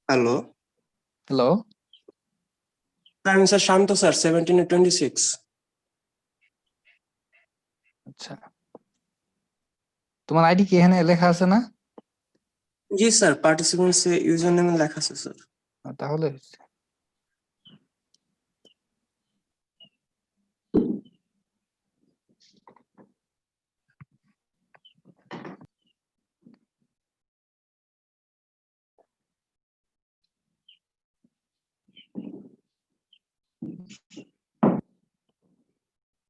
হ্যালো হ্যালো, আমি স্যার শান্ত স্যার 17-26। আচ্ছা, তোমার আইডি কি এখানে লেখা আছে না? জি স্যার পার্টিসিপেন্টসে ইউজার নেম লেখা আছে স্যার। তাহলে হয়েছে।